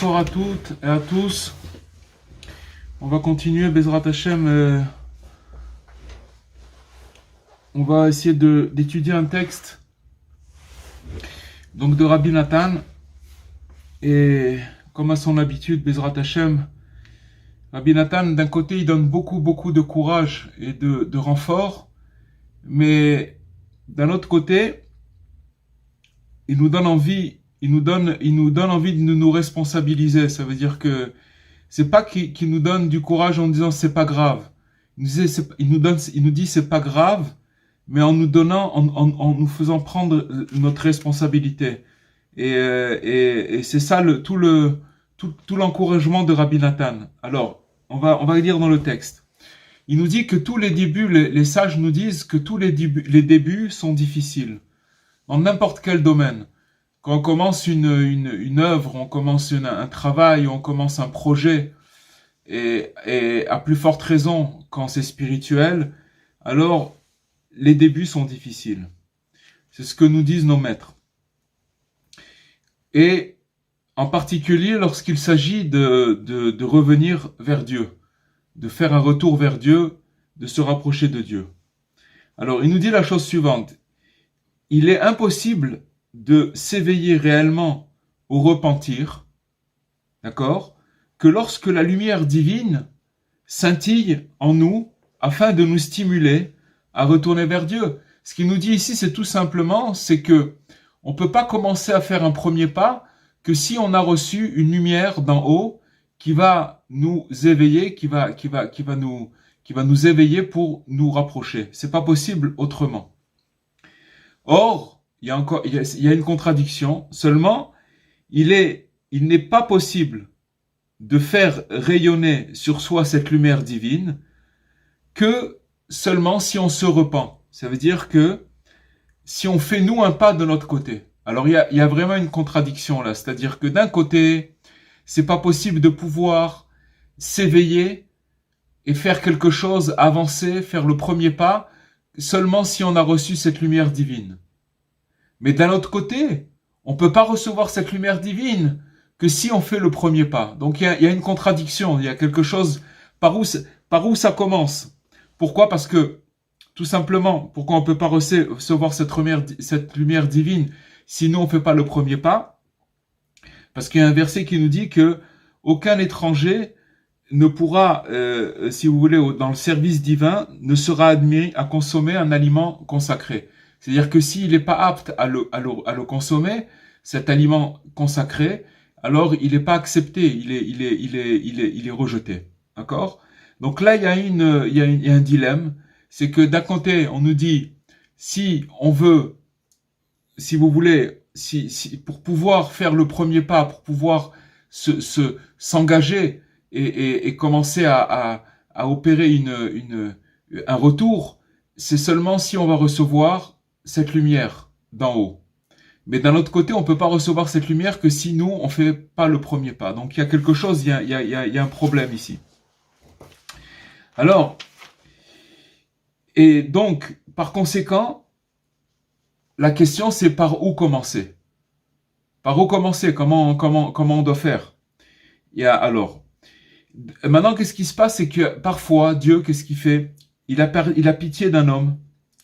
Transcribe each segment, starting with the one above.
Bonsoir à toutes et à tous. On va continuer, Bezrat Hashem. On va essayer d'étudier un texte donc de Rabbi Nathan. Et comme à son habitude, Bezrat Hashem, Rabbi Nathan, d'un côté, il donne beaucoup de courage et de renfort, mais d'un autre côté, il nous donne envie de nous responsabiliser. Ça veut dire que c'est pas qu'il nous donne du courage en disant c'est pas grave. Il nous dit c'est pas grave, mais en nous faisant prendre notre responsabilité. Et c'est ça tout l'encouragement de Rabbi Nathan. Alors, on va lire dans le texte. Il nous dit que tous les débuts, les sages nous disent que tous les débuts sont difficiles. Dans n'importe quel domaine. Quand on commence une œuvre, on commence un travail, on commence un projet, et à plus forte raison quand c'est spirituel, alors les débuts sont difficiles. C'est ce que nous disent nos maîtres. Et en particulier lorsqu'il s'agit de revenir vers Dieu, de faire un retour vers Dieu, de se rapprocher de Dieu. Alors il nous dit la chose suivante. Il est impossible de s'éveiller réellement au repentir, d'accord, que lorsque la lumière divine scintille en nous afin de nous stimuler à retourner vers Dieu. Ce qu'il nous dit ici, c'est tout simplement, c'est que on peut pas commencer à faire un premier pas que si on a reçu une lumière d'en haut qui va nous éveiller, qui va nous éveiller pour nous rapprocher. C'est pas possible autrement. Or, il y a une contradiction. Seulement, il n'est pas possible de faire rayonner sur soi cette lumière divine que seulement si on se repent. Ça veut dire que si on fait nous un pas de notre côté. Alors il y a vraiment une contradiction là. C'est-à-dire que d'un côté, c'est pas possible de pouvoir s'éveiller et faire quelque chose, avancer, faire le premier pas, seulement si on a reçu cette lumière divine. Mais d'un autre côté, on peut pas recevoir cette lumière divine que si on fait le premier pas. Donc il y a une contradiction, il y a quelque chose par où ça commence. Pourquoi ? Parce que tout simplement, pourquoi on peut pas recevoir cette lumière divine si nous on fait pas le premier pas ? Parce qu'il y a un verset qui nous dit que aucun étranger ne pourra, si vous voulez, dans le service divin, ne sera admis à consommer un aliment consacré. C'est-à-dire que s'il n'est pas apte à le consommer, cet aliment consacré, alors il n'est pas accepté, il est rejeté. D'accord ? Donc là, il y a un dilemme. C'est que d'un côté, on nous dit, si on veut, si vous voulez, pour pouvoir faire le premier pas, pour pouvoir s'engager et commencer à opérer un retour, c'est seulement si on va recevoir cette lumière d'en haut. Mais d'un autre côté, on peut pas recevoir cette lumière que si nous, on fait pas le premier pas. Donc il y a quelque chose, il y a un problème ici. Alors, et donc, par conséquent, la question c'est par où commencer. Par où commencer ? Comment on doit faire ? Alors, maintenant qu'est-ce qui se passe, c'est que parfois, Dieu, qu'est-ce qu'il fait ? Il a pitié d'un homme.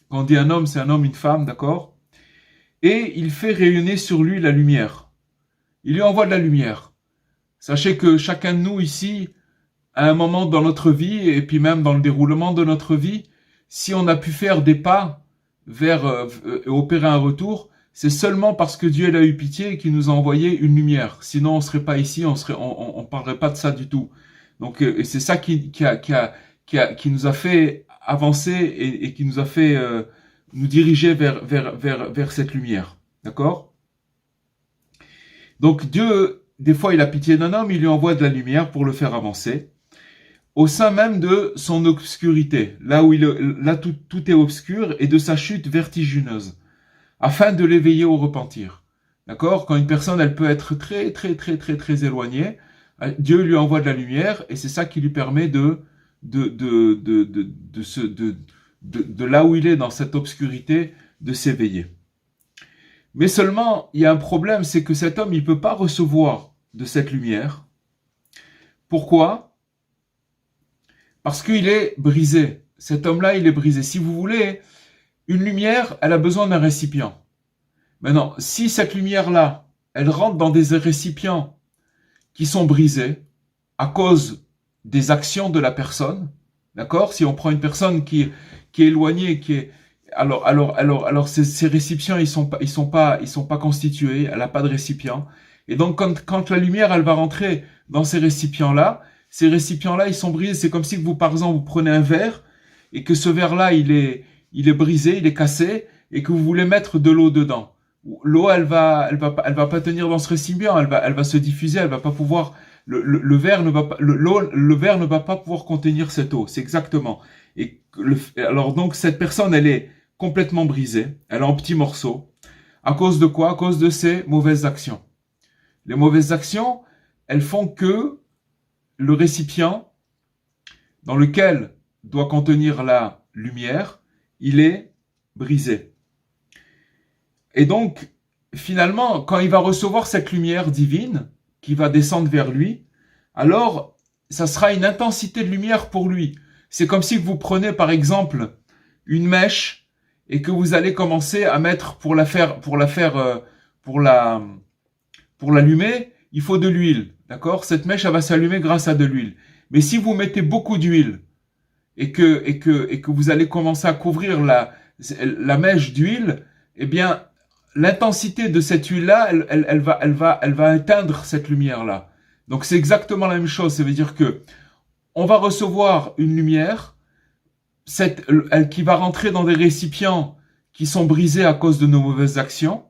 Quand on dit un homme, c'est un homme, une femme, d'accord ? Et il fait rayonner sur lui la lumière. Il lui envoie de la lumière. Sachez que chacun de nous ici, à un moment dans notre vie, et puis même dans le déroulement de notre vie, si on a pu faire des pas vers opérer un retour, c'est seulement parce que Dieu a eu pitié et qu'il nous a envoyé une lumière. Sinon, on serait pas ici, on parlerait pas de ça du tout. Donc, et c'est ça qui nous a fait avancer et qui nous a fait nous diriger vers cette lumière. D'accord ? Donc Dieu, des fois, il a pitié d'un homme, il lui envoie de la lumière pour le faire avancer. Au sein même de son obscurité, là où tout est obscur, et de sa chute vertigineuse, afin de l'éveiller au repentir. D'accord ? Quand une personne, elle peut être très éloignée, Dieu lui envoie de la lumière, et c'est ça qui lui permet de là où il est dans cette obscurité, de s'éveiller. Mais seulement, il y a un problème, c'est que cet homme, il peut pas recevoir de cette lumière. Pourquoi? Parce qu'il est brisé. Cet homme-là, il est brisé. Si vous voulez, une lumière, elle a besoin d'un récipient. Maintenant, si cette lumière-là, elle rentre dans des récipients qui sont brisés à cause des actions de la personne, d'accord? Si on prend une personne qui est éloignée, alors ces récipients, ils sont pas constitués, elle n'a pas de récipient. Et donc, quand la lumière, elle va rentrer dans ces récipients-là, ils sont brisés. C'est comme si vous, par exemple, vous prenez un verre et que ce verre-là, il est brisé, il est cassé, et que vous voulez mettre de l'eau dedans. L'eau, elle va pas tenir dans ce récipient, elle va se diffuser, elle va pas pouvoir, le verre ne va pas pouvoir contenir cette eau. C'est exactement. Alors donc, cette personne, elle est complètement brisée, elle est en petits morceaux. À cause de quoi? À cause de ses mauvaises actions. Les mauvaises actions, elles font que le récipient dans lequel doit contenir la lumière, il est brisé. Et donc, finalement, quand il va recevoir cette lumière divine qui va descendre vers lui, alors ça sera une intensité de lumière pour lui. C'est comme si vous prenez par exemple une mèche et que vous allez commencer à mettre pour l'allumer, il faut de l'huile, d'accord? Cette mèche, elle va s'allumer grâce à de l'huile. Mais si vous mettez beaucoup d'huile et que vous allez commencer à couvrir la mèche d'huile, eh bien, l'intensité de cette huile-là, elle va éteindre cette lumière-là. Donc, c'est exactement la même chose. Ça veut dire que on va recevoir une lumière, qui va rentrer dans des récipients qui sont brisés à cause de nos mauvaises actions.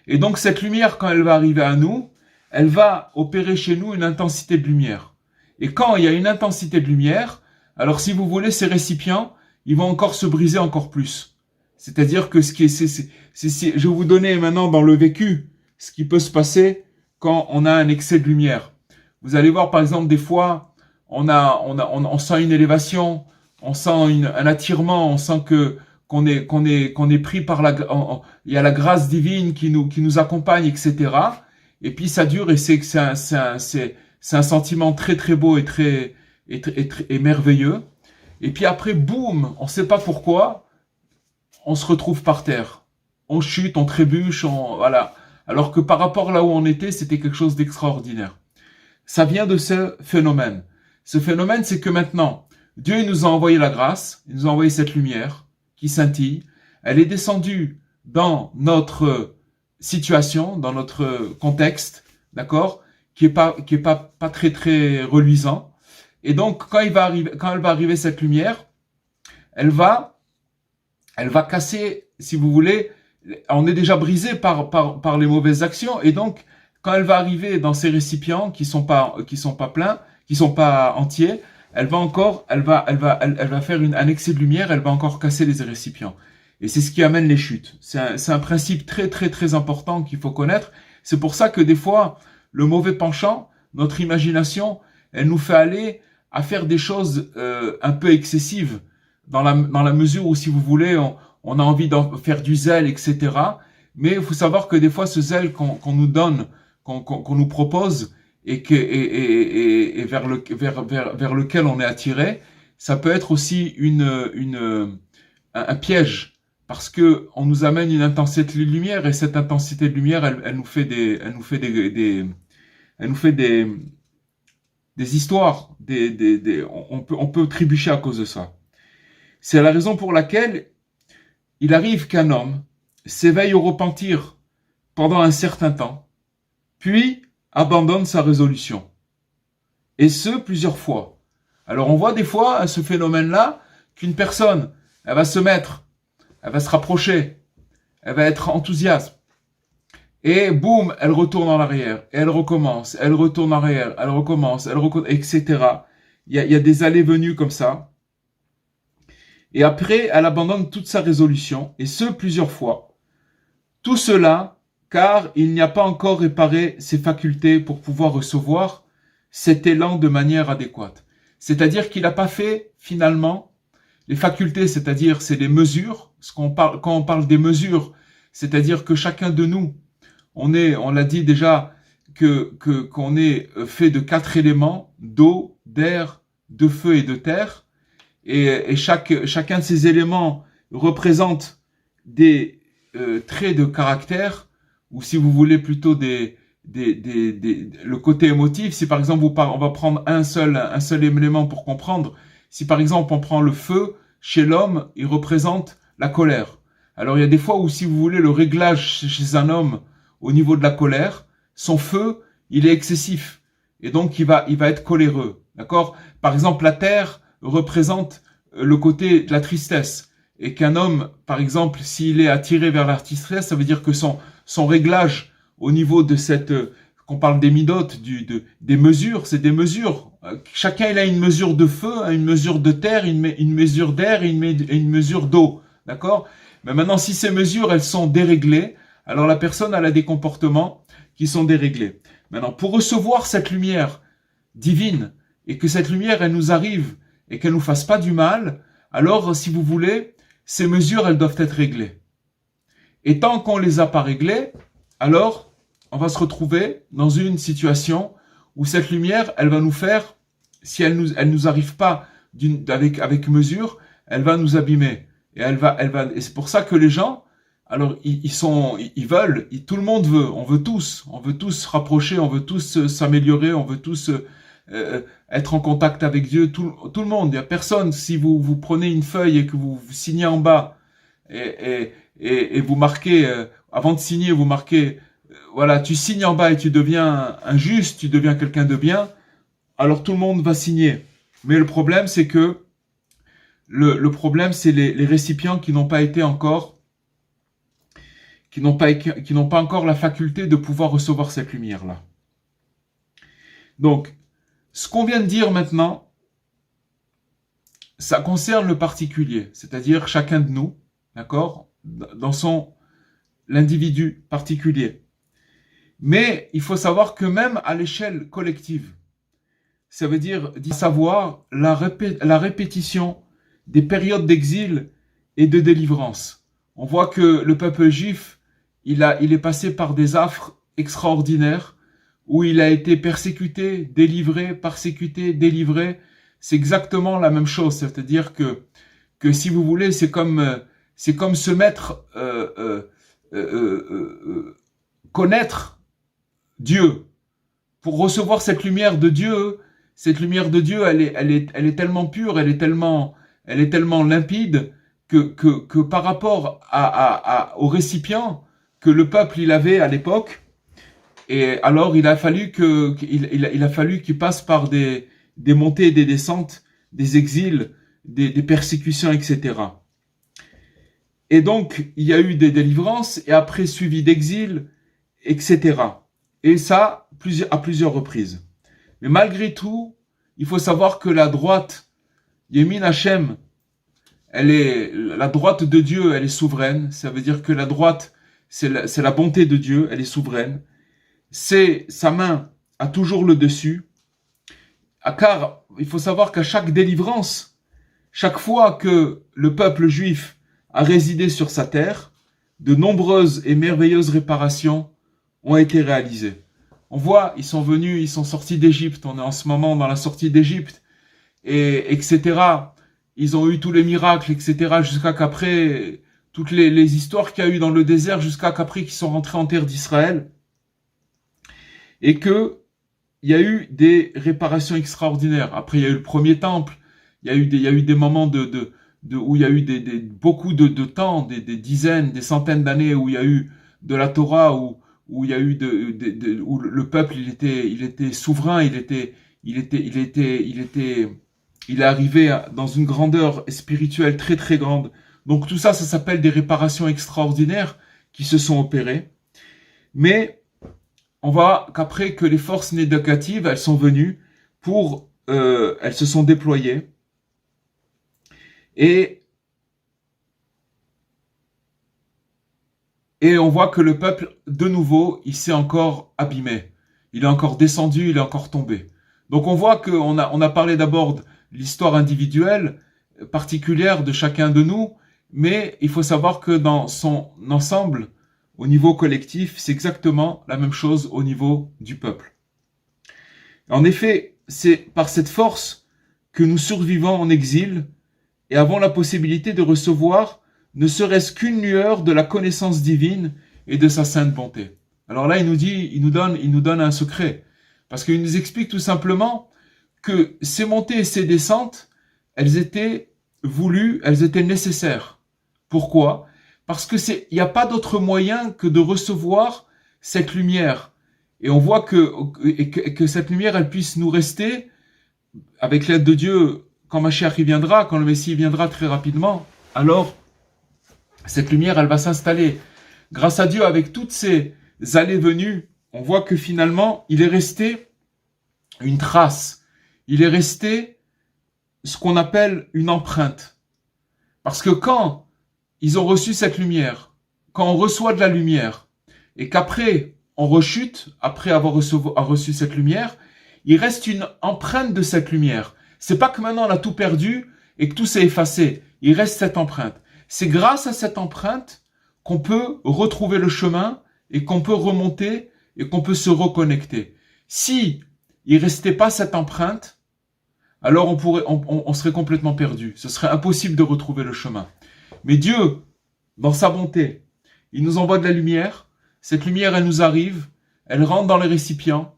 Et donc, cette lumière, quand elle va arriver à nous, elle va opérer chez nous une intensité de lumière. Et quand il y a une intensité de lumière, alors si vous voulez, ces récipients, ils vont encore se briser encore plus. C'est-à-dire que je vais vous donner maintenant dans le vécu ce qui peut se passer quand on a un excès de lumière. Vous allez voir, par exemple, des fois, on sent une élévation, on sent un attirement, on sent qu'on est pris par il y a la grâce divine qui nous accompagne, etc. Et puis ça dure et c'est un sentiment très très beau et merveilleux. Et puis après, boum, on sait pas pourquoi, on se retrouve par terre. On chute, on trébuche, voilà. Alors que par rapport là où on était, c'était quelque chose d'extraordinaire. Ça vient de ce phénomène. Ce phénomène, c'est que maintenant, Dieu il nous a envoyé la grâce, il nous a envoyé cette lumière qui scintille. Elle est descendue dans notre situation, dans notre contexte, d'accord, qui est pas très très reluisant. Et donc quand elle va arriver cette lumière, elle va casser, si vous voulez, on est déjà brisé par les mauvaises actions, et donc quand elle va arriver dans ces récipients qui sont pas pleins, qui sont pas entiers, elle va faire un excès de lumière, elle va encore casser les récipients. Et c'est ce qui amène les chutes. C'est un principe très très très important qu'il faut connaître. C'est pour ça que des fois, le mauvais penchant, notre imagination, elle nous fait aller à faire des choses un peu excessives, dans la mesure où, si vous voulez, on a envie d'en faire du zèle, etc. Mais il faut savoir que des fois, ce zèle qu'on nous donne, qu'on nous propose, et vers lequel on est attiré, ça peut être aussi un piège, parce que on nous amène une intensité de lumière, et cette intensité de lumière, elle nous fait des histoires, on peut trébucher à cause de ça. C'est la raison pour laquelle il arrive qu'un homme s'éveille au repentir pendant un certain temps, puis abandonne sa résolution. Et ce, plusieurs fois. Alors on voit des fois ce phénomène-là, qu'une personne, elle va se rapprocher, elle va être enthousiaste, et boum, elle retourne en arrière, et elle recommence, elle retourne en arrière, elle recommence, etc. Il y a des allées-venues comme ça. Et après, elle abandonne toute sa résolution, et ce, plusieurs fois. Tout cela, car il n'y a pas encore réparé ses facultés pour pouvoir recevoir cet élan de manière adéquate. C'est-à-dire qu'il n'a pas fait, finalement, les facultés, c'est-à-dire c'est les mesures. Quand on parle des mesures, c'est-à-dire que chacun de nous, on l'a dit déjà, qu'on est fait de 4 éléments, d'eau, d'air, de feu et de terre, et chacun de ces éléments représente des traits de caractère, ou si vous voulez plutôt le côté émotif. Si par exemple on va prendre un seul élément pour comprendre, si par exemple on prend le feu, chez l'homme, il représente la colère. Alors il y a des fois où, si vous voulez, le réglage chez un homme au niveau de la colère, son feu, il est excessif. Et donc il va être coléreux. D'accord? Par exemple, la terre représente le côté de la tristesse. Et qu'un homme, par exemple, s'il est attiré vers la tristesse, ça veut dire que son réglage au niveau de qu'on parle des midotes, des mesures, c'est des mesures. Chacun, il a une mesure de feu, une mesure de terre, une mesure d'air et une mesure d'eau. D'accord? Mais maintenant, si ces mesures, elles sont déréglées, alors la personne, elle a des comportements qui sont déréglés. Maintenant, pour recevoir cette lumière divine, et que cette lumière, elle nous arrive, et qu'elle nous fasse pas du mal, alors, si vous voulez, ces mesures, elles doivent être réglées. Et tant qu'on les a pas réglées, alors, on va se retrouver dans une situation où cette lumière, elle va nous faire, si elle nous arrive pas avec mesure, elle va nous abîmer. Et c'est pour ça que les gens, alors, ils veulent, tout le monde veut, on veut tous se rapprocher, on veut tous s'améliorer, on veut tous être en contact avec Dieu, tout le monde. Il y a personne, si vous prenez une feuille et que vous signez en bas et vous marquez, avant de signer, vous marquez, voilà, tu signes en bas et tu deviens un juste, tu deviens quelqu'un de bien, alors tout le monde va signer. Mais le problème, c'est que le problème, c'est les récipients qui n'ont pas été encore, qui n'ont pas encore la faculté de pouvoir recevoir cette lumière-là. Donc, ce qu'on vient de dire maintenant, ça concerne le particulier, c'est-à-dire chacun de nous, d'accord, dans l'individu particulier. Mais il faut savoir que même à l'échelle collective, ça veut dire savoir la répétition des périodes d'exil et de délivrance. On voit que le peuple juif, il est passé par des affres extraordinaires, où il a été persécuté, délivré, persécuté, délivré. C'est exactement la même chose. C'est-à-dire que si vous voulez, c'est comme se mettre, connaître Dieu. Pour recevoir cette lumière de Dieu, elle est tellement pure, elle est tellement limpide que par rapport au récipient que le peuple il avait à l'époque. Et alors, il a fallu qu'il passe par des montées et des descentes, des exils, des persécutions, etc. Et donc, il y a eu des délivrances, et après suivi d'exil, etc. Et ça, à plusieurs reprises. Mais malgré tout, il faut savoir que la droite, Yemin Hashem, la droite de Dieu, elle est souveraine. Ça veut dire que la droite, c'est la bonté de Dieu, elle est souveraine. Sa main a toujours le dessus, car il faut savoir qu'à chaque délivrance, chaque fois que le peuple juif a résidé sur sa terre, de nombreuses et merveilleuses réparations ont été réalisées. On voit, ils sont sortis d'Égypte, on est en ce moment dans la sortie d'Égypte, et etc. Ils ont eu tous les miracles, etc. jusqu'à qu'après, toutes les histoires qu'il y a eu dans le désert, jusqu'à qu'après qu'ils sont rentrés en terre d'Israël. Et que il y a eu des réparations extraordinaires. Après, il y a eu le premier temple. Il y a eu des moments où il y a eu beaucoup de temps, des dizaines, des centaines d'années où il y a eu de la Torah, où il y a eu où le peuple il était souverain, il est arrivé dans une grandeur spirituelle très très grande. Donc tout ça, ça s'appelle des réparations extraordinaires qui se sont opérées. Mais on voit qu'après que les forces négatives, elles sont venues elles se sont déployées. Et on voit que le peuple, de nouveau, il s'est encore abîmé. Il est encore descendu, il est encore tombé. Donc on voit qu'on a parlé d'abord de l'histoire individuelle, particulière de chacun de nous, mais il faut savoir que dans son ensemble, au niveau collectif, c'est exactement la même chose au niveau du peuple. En effet, c'est par cette force que nous survivons en exil et avons la possibilité de recevoir ne serait-ce qu'une lueur de la connaissance divine et de sa sainte bonté. Alors là, il nous donne un secret. Parce qu'il nous explique tout simplement que ces montées et ces descentes, elles étaient voulues, elles étaient nécessaires. Pourquoi? Parce que il n'y a pas d'autre moyen que de recevoir cette lumière. Et on voit que cette lumière, elle puisse nous rester avec l'aide de Dieu quand Mashiach viendra, quand le Messie viendra très rapidement. Alors, cette lumière, elle va s'installer. Grâce à Dieu, avec toutes ces allées-venues, on voit que finalement, il est resté une trace. Il est resté ce qu'on appelle une empreinte. Parce que quand ils ont reçu cette lumière, quand on reçoit de la lumière, et qu'après, on rechute, après avoir reçu cette lumière, il reste une empreinte de cette lumière. C'est pas que maintenant on a tout perdu et que tout s'est effacé. Il reste cette empreinte. C'est grâce à cette empreinte qu'on peut retrouver le chemin et qu'on peut remonter et qu'on peut se reconnecter. Si il restait pas cette empreinte, alors on serait complètement perdu. Ce serait impossible de retrouver le chemin. Mais Dieu, dans sa bonté, il nous envoie de la lumière. Cette lumière, elle nous arrive, elle rentre dans les récipients,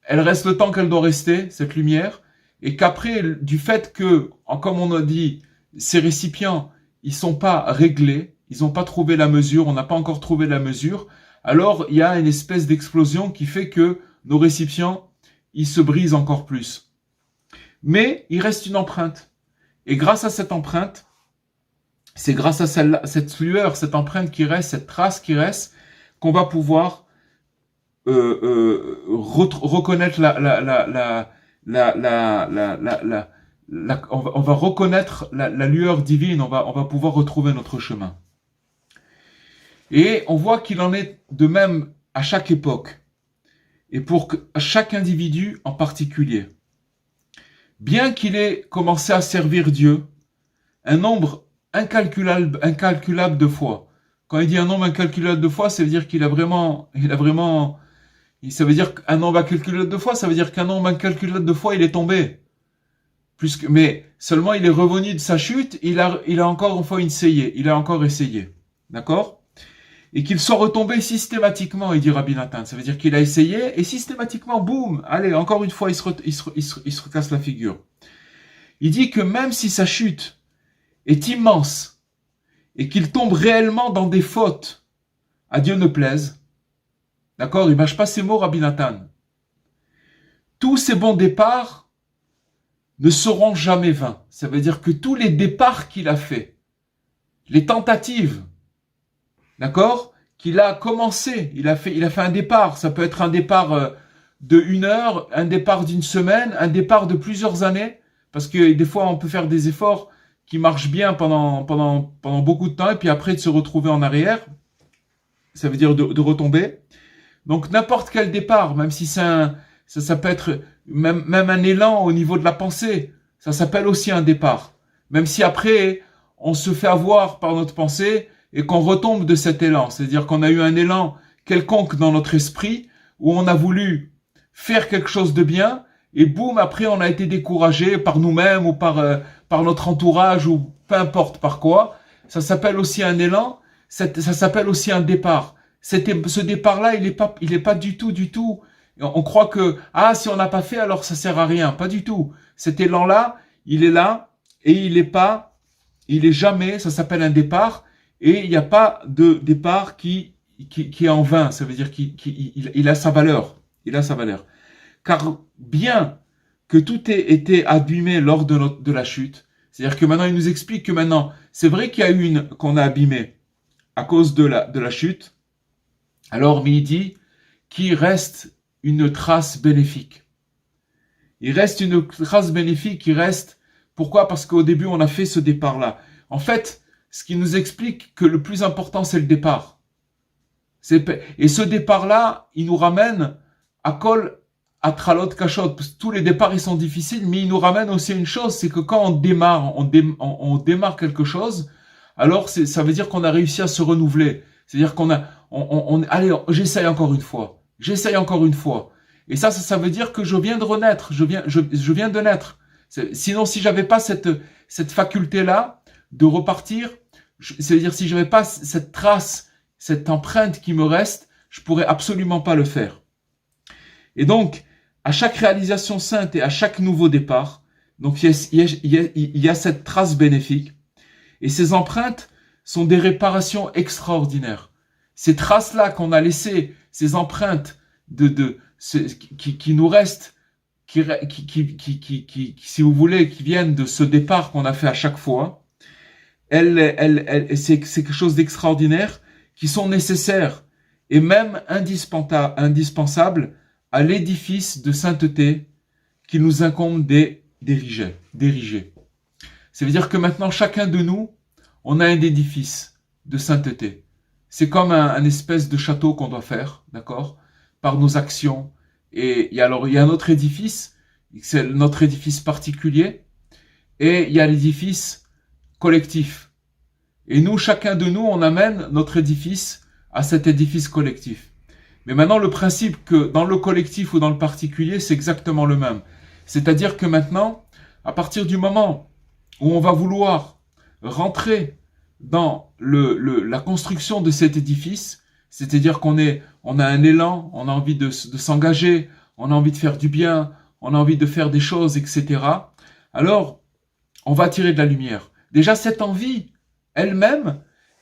elle reste le temps qu'elle doit rester, cette lumière, et qu'après, du fait que, comme on a dit, ces récipients, ils sont pas réglés, ils n'ont pas trouvé la mesure, on n'a pas encore trouvé la mesure, alors il y a une espèce d'explosion qui fait que nos récipients, ils se brisent encore plus. Mais il reste une empreinte. Et grâce à cette empreinte, c'est grâce à cette lueur, cette empreinte qui reste, cette trace qui reste, qu'on va pouvoir reconnaître on va reconnaître la lueur divine, on va pouvoir retrouver notre chemin. Et on voit qu'il en est de même à chaque époque, et pour chaque individu en particulier. Bien qu'il ait commencé à servir Dieu, un nombre incalculable de fois. Quand il dit un nombre incalculable de fois, ça veut dire ça veut dire qu'un nombre incalculable de fois, ça veut dire qu'un nombre incalculable de fois, il est tombé. Mais seulement il est revenu de sa chute, il a encore une fois essayé, il a encore essayé. D'accord? Et qu'il soit retombé systématiquement, il dit Rabbi Nathan. Ça veut dire qu'il a essayé, et systématiquement, boum, allez, encore une fois, il se recasse la figure. Il dit que même si sa chute est immense, et qu'il tombe réellement dans des fautes, à Dieu ne plaise, d'accord, il mâche pas ses mots, Rabbi Nathan. Tous ces bons départs ne seront jamais vains. Ça veut dire que tous les départs qu'il a fait, les tentatives, d'accord, qu'il a commencé, il a fait un départ. Ça peut être un départ de 1 heure, un départ d'1 semaine, un départ de plusieurs années, parce que des fois on peut faire des efforts qui marchent bien pendant beaucoup de temps, et puis après de se retrouver en arrière, ça veut dire de retomber. Donc n'importe quel départ, même si ça peut être même un élan au niveau de la pensée, ça s'appelle aussi un départ. Même si après on se fait avoir par notre pensée et qu'on retombe de cet élan, c'est-à-dire qu'on a eu un élan quelconque dans notre esprit où on a voulu faire quelque chose de bien et boum, après on a été découragé par nous-mêmes ou par notre entourage ou peu importe par quoi. Ça s'appelle aussi un élan, ça s'appelle aussi un départ. Ce départ-là, il est pas du tout. On croit que, si on n'a pas fait, alors ça sert à rien. Pas du tout. Cet élan-là, il est là, et il est jamais, ça s'appelle un départ, et il n'y a pas de départ qui est en vain. Ça veut dire qu'il a sa valeur. Il a sa valeur. Car bien que tout ait été abîmé lors de la chute, c'est-à-dire que maintenant, il nous explique que maintenant, c'est vrai qu'il y a qu'on a abîmé à cause de la chute. Alors, mais il dit qu'il reste une trace bénéfique. Il reste une trace bénéfique qui reste. Pourquoi? Parce qu'au début, on a fait ce départ-là. En fait, ce qui nous explique que le plus important, c'est le départ. Et ce départ-là, il nous ramène à Kol, à Tralot Kashot. Tous les départs, ils sont difficiles, mais il nous ramène aussi une chose, c'est que quand on démarre quelque chose, alors ça veut dire qu'on a réussi à se renouveler. C'est-à-dire qu'on allez, j'essaye encore une fois. J'essaye encore une fois. Et ça veut dire que je viens de renaître. Je viens de naître. Sinon, si j'avais pas cette faculté-là de repartir, c'est-à-dire si j'avais pas cette trace, cette empreinte qui me reste, je pourrais absolument pas le faire. Et donc, à chaque réalisation sainte et à chaque nouveau départ, donc il y a cette trace bénéfique. Et ces empreintes sont des réparations extraordinaires. Ces traces-là qu'on a laissées, ces empreintes qui nous restent, si vous voulez, qui viennent de ce départ qu'on a fait à chaque fois, c'est quelque chose d'extraordinaire, qui sont nécessaires et même indispensables à l'édifice de sainteté qu'il nous incombe d'ériger. Ça veut dire que maintenant, chacun de nous, on a un édifice de sainteté. C'est comme un espèce de château qu'on doit faire, d'accord, par nos actions. Et alors, il y a un autre édifice, c'est notre édifice particulier, et il y a l'édifice collectif. Et nous, chacun de nous, on amène notre édifice à cet édifice collectif. Mais maintenant, le principe que dans le collectif ou dans le particulier, c'est exactement le même. C'est-à-dire que maintenant, à partir du moment où on va vouloir rentrer dans la construction de cet édifice, c'est-à-dire qu'on a un élan, on a envie de s'engager, on a envie de faire du bien, on a envie de faire des choses, etc. Alors, on va attirer de la lumière. Déjà, cette envie, elle-même,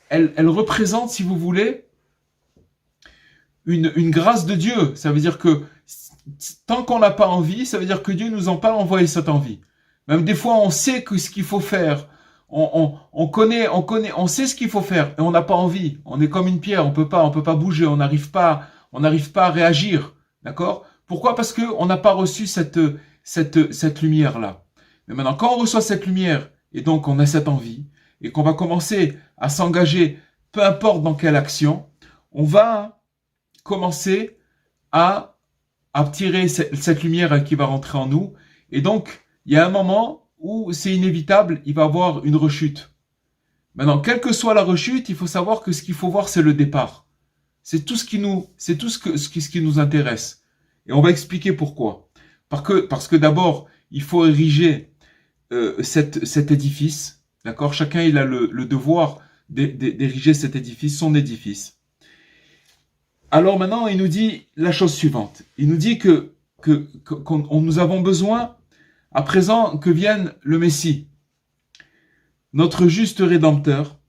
elle représente, si vous voulez, une grâce de Dieu. Ça veut dire que tant qu'on n'a pas envie, ça veut dire que Dieu nous a pas envoyé cette envie. Même des fois, on sait ce qu'il faut faire. On connaît, on sait ce qu'il faut faire et on n'a pas envie. On est comme une pierre, on peut pas bouger, on n'arrive pas à réagir. D'accord? Pourquoi? Parce que on n'a pas reçu cette lumière-là. Mais maintenant, quand on reçoit cette lumière et donc on a cette envie et qu'on va commencer à s'engager, peu importe dans quelle action, on va commencer à tirer cette lumière qui va rentrer en nous. Et donc, il y a un moment où c'est inévitable, il va y avoir une rechute. Maintenant, quelle que soit la rechute, il faut savoir que ce qu'il faut voir, c'est le départ. C'est tout ce qui nous intéresse. Et on va expliquer pourquoi. Parce que d'abord, il faut ériger cet édifice. D'accord? Chacun, il a le devoir d'ériger cet édifice, son édifice. Alors maintenant, il nous dit la chose suivante. Il nous dit que nous avons besoin, à présent, que vienne le Messie, notre juste Rédempteur,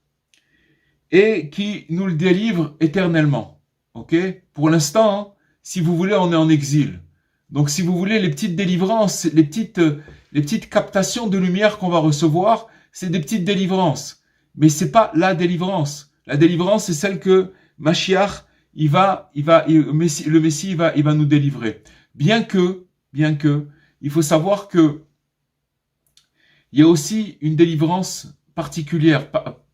et qui nous le délivre éternellement. Ok? Pour l'instant, hein, si vous voulez, on est en exil. Donc, si vous voulez, les petites délivrances, les petites captations de lumière qu'on va recevoir, c'est des petites délivrances. Mais c'est pas la délivrance. La délivrance, c'est celle que Mashiach, le Messie, il va nous délivrer. Bien que, il faut savoir que il y a aussi une délivrance particulière,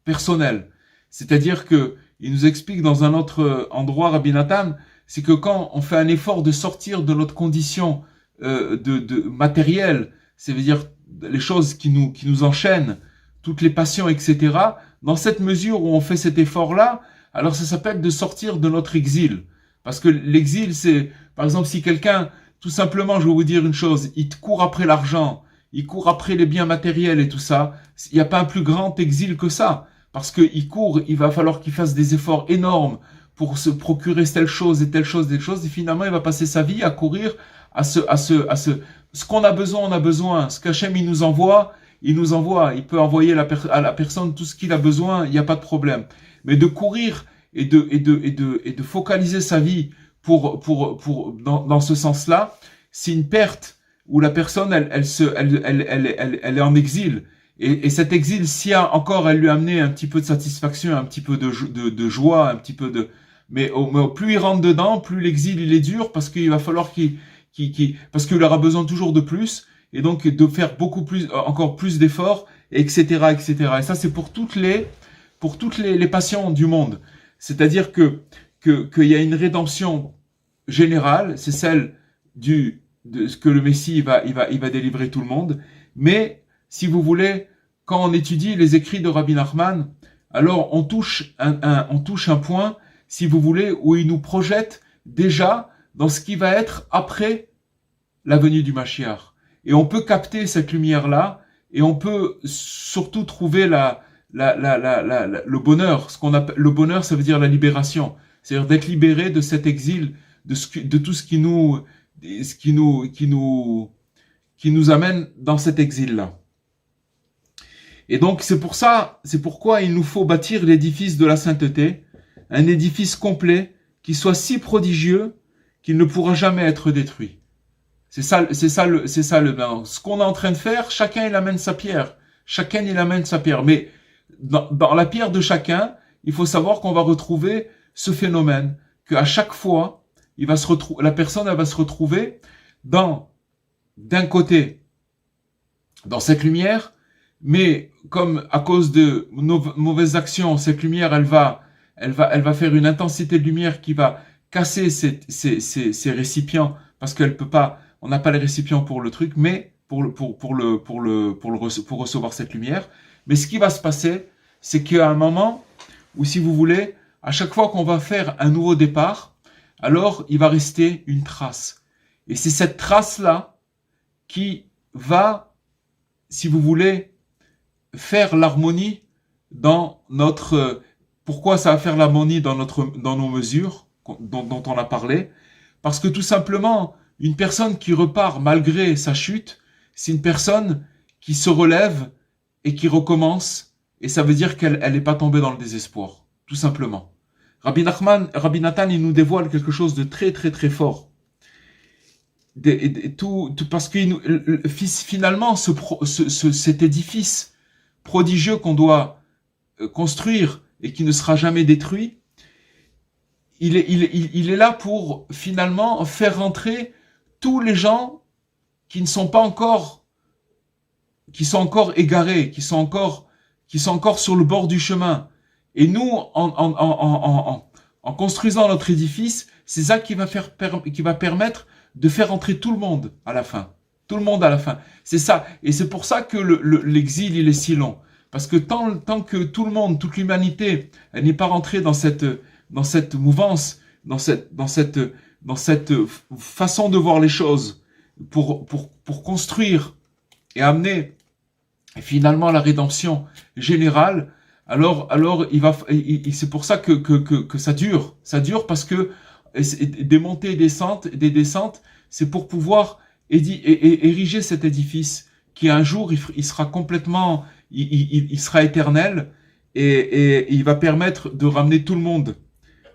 personnelle. C'est-à-dire que, il nous explique dans un autre endroit, Rabbi Nathan, c'est que quand on fait un effort de sortir de notre condition de matérielle, c'est-à-dire les choses qui nous enchaînent, toutes les passions, etc., dans cette mesure où on fait cet effort-là, alors ça s'appelle de sortir de notre exil. Parce que l'exil, c'est, par exemple, si quelqu'un, tout simplement, je vais vous dire une chose, il court après l'argent, il court après les biens matériels et tout ça, il n'y a pas un plus grand exil que ça. Parce qu'il court, il va falloir qu'il fasse des efforts énormes pour se procurer telle chose et telle chose, et finalement, il va passer sa vie à courir ce qu'on a besoin, on a besoin. Ce qu'Hachem, il nous envoie. Il peut envoyer à la personne tout ce qu'il a besoin, il n'y a pas de problème. Mais de courir et de focaliser sa vie dans ce sens-là, c'est une perte où la personne, elle est en exil. Et cet exil, si encore elle lui a amené un petit peu de satisfaction, un petit peu de joie, un petit peu de, mais plus il rentre dedans, plus l'exil il est dur parce qu'il va falloir parce qu'il aura besoin toujours de plus. Et donc de faire encore plus d'efforts, etc., etc. Et ça, c'est pour toutes les passions du monde. C'est-à-dire qu'il y a une rédemption générale, c'est celle de ce que le Messie il va délivrer tout le monde. Mais si vous voulez, quand on étudie les écrits de Rabbi Nachman, alors on touche un point, si vous voulez, où il nous projette déjà dans ce qui va être après la venue du Mashiach. Et on peut capter cette lumière-là, et on peut surtout trouver le bonheur. Ce qu'on appelle le bonheur, ça veut dire la libération. C'est-à-dire d'être libéré de cet exil, de tout ce qui nous amène dans cet exil-là. Et donc c'est pourquoi il nous faut bâtir l'édifice de la sainteté, un édifice complet qui soit si prodigieux qu'il ne pourra jamais être détruit. C'est ça ce qu'on est en train de faire, chacun il amène sa pierre. Mais dans la pierre de chacun, il faut savoir qu'on va retrouver ce phénomène, qu'à chaque fois, la personne elle va se retrouver d'un côté, dans cette lumière, mais comme à cause de nos mauvaises actions, cette lumière, elle va faire une intensité de lumière qui va casser ces récipients, parce qu'elle peut pas, on n'a pas les récipients pour le truc, mais pour recevoir cette lumière. Mais ce qui va se passer, c'est qu'à un moment où, si vous voulez, à chaque fois qu'on va faire un nouveau départ, alors il va rester une trace. Et c'est cette trace-là qui va, si vous voulez, faire l'harmonie dans notre... Pourquoi ça va faire l'harmonie dans nos mesures dont on a parlé? Parce que tout simplement, une personne qui repart malgré sa chute, c'est une personne qui se relève et qui recommence, et ça veut dire qu'elle n'est pas tombée dans le désespoir, tout simplement. Rabbi Nathan, il nous dévoile quelque chose de très très très fort. Parce que finalement, cet édifice prodigieux qu'on doit construire et qui ne sera jamais détruit, il est là pour finalement faire rentrer tous les gens qui sont encore égarés, qui sont encore sur le bord du chemin. Et nous, en construisant notre édifice, c'est ça qui va permettre de faire entrer tout le monde à la fin. Tout le monde à la fin. C'est ça. Et c'est pour ça que l'exil, il est si long. Parce que tant que tout le monde, toute l'humanité, elle n'est pas rentrée dans cette mouvance, dans cette façon de voir les choses, pour construire et amener finalement la rédemption générale, alors c'est pour ça que ça dure. Ça dure parce que des montées et des descentes, c'est pour pouvoir ériger cet édifice qui un jour il sera complètement, il sera éternel et il va permettre de ramener tout le monde.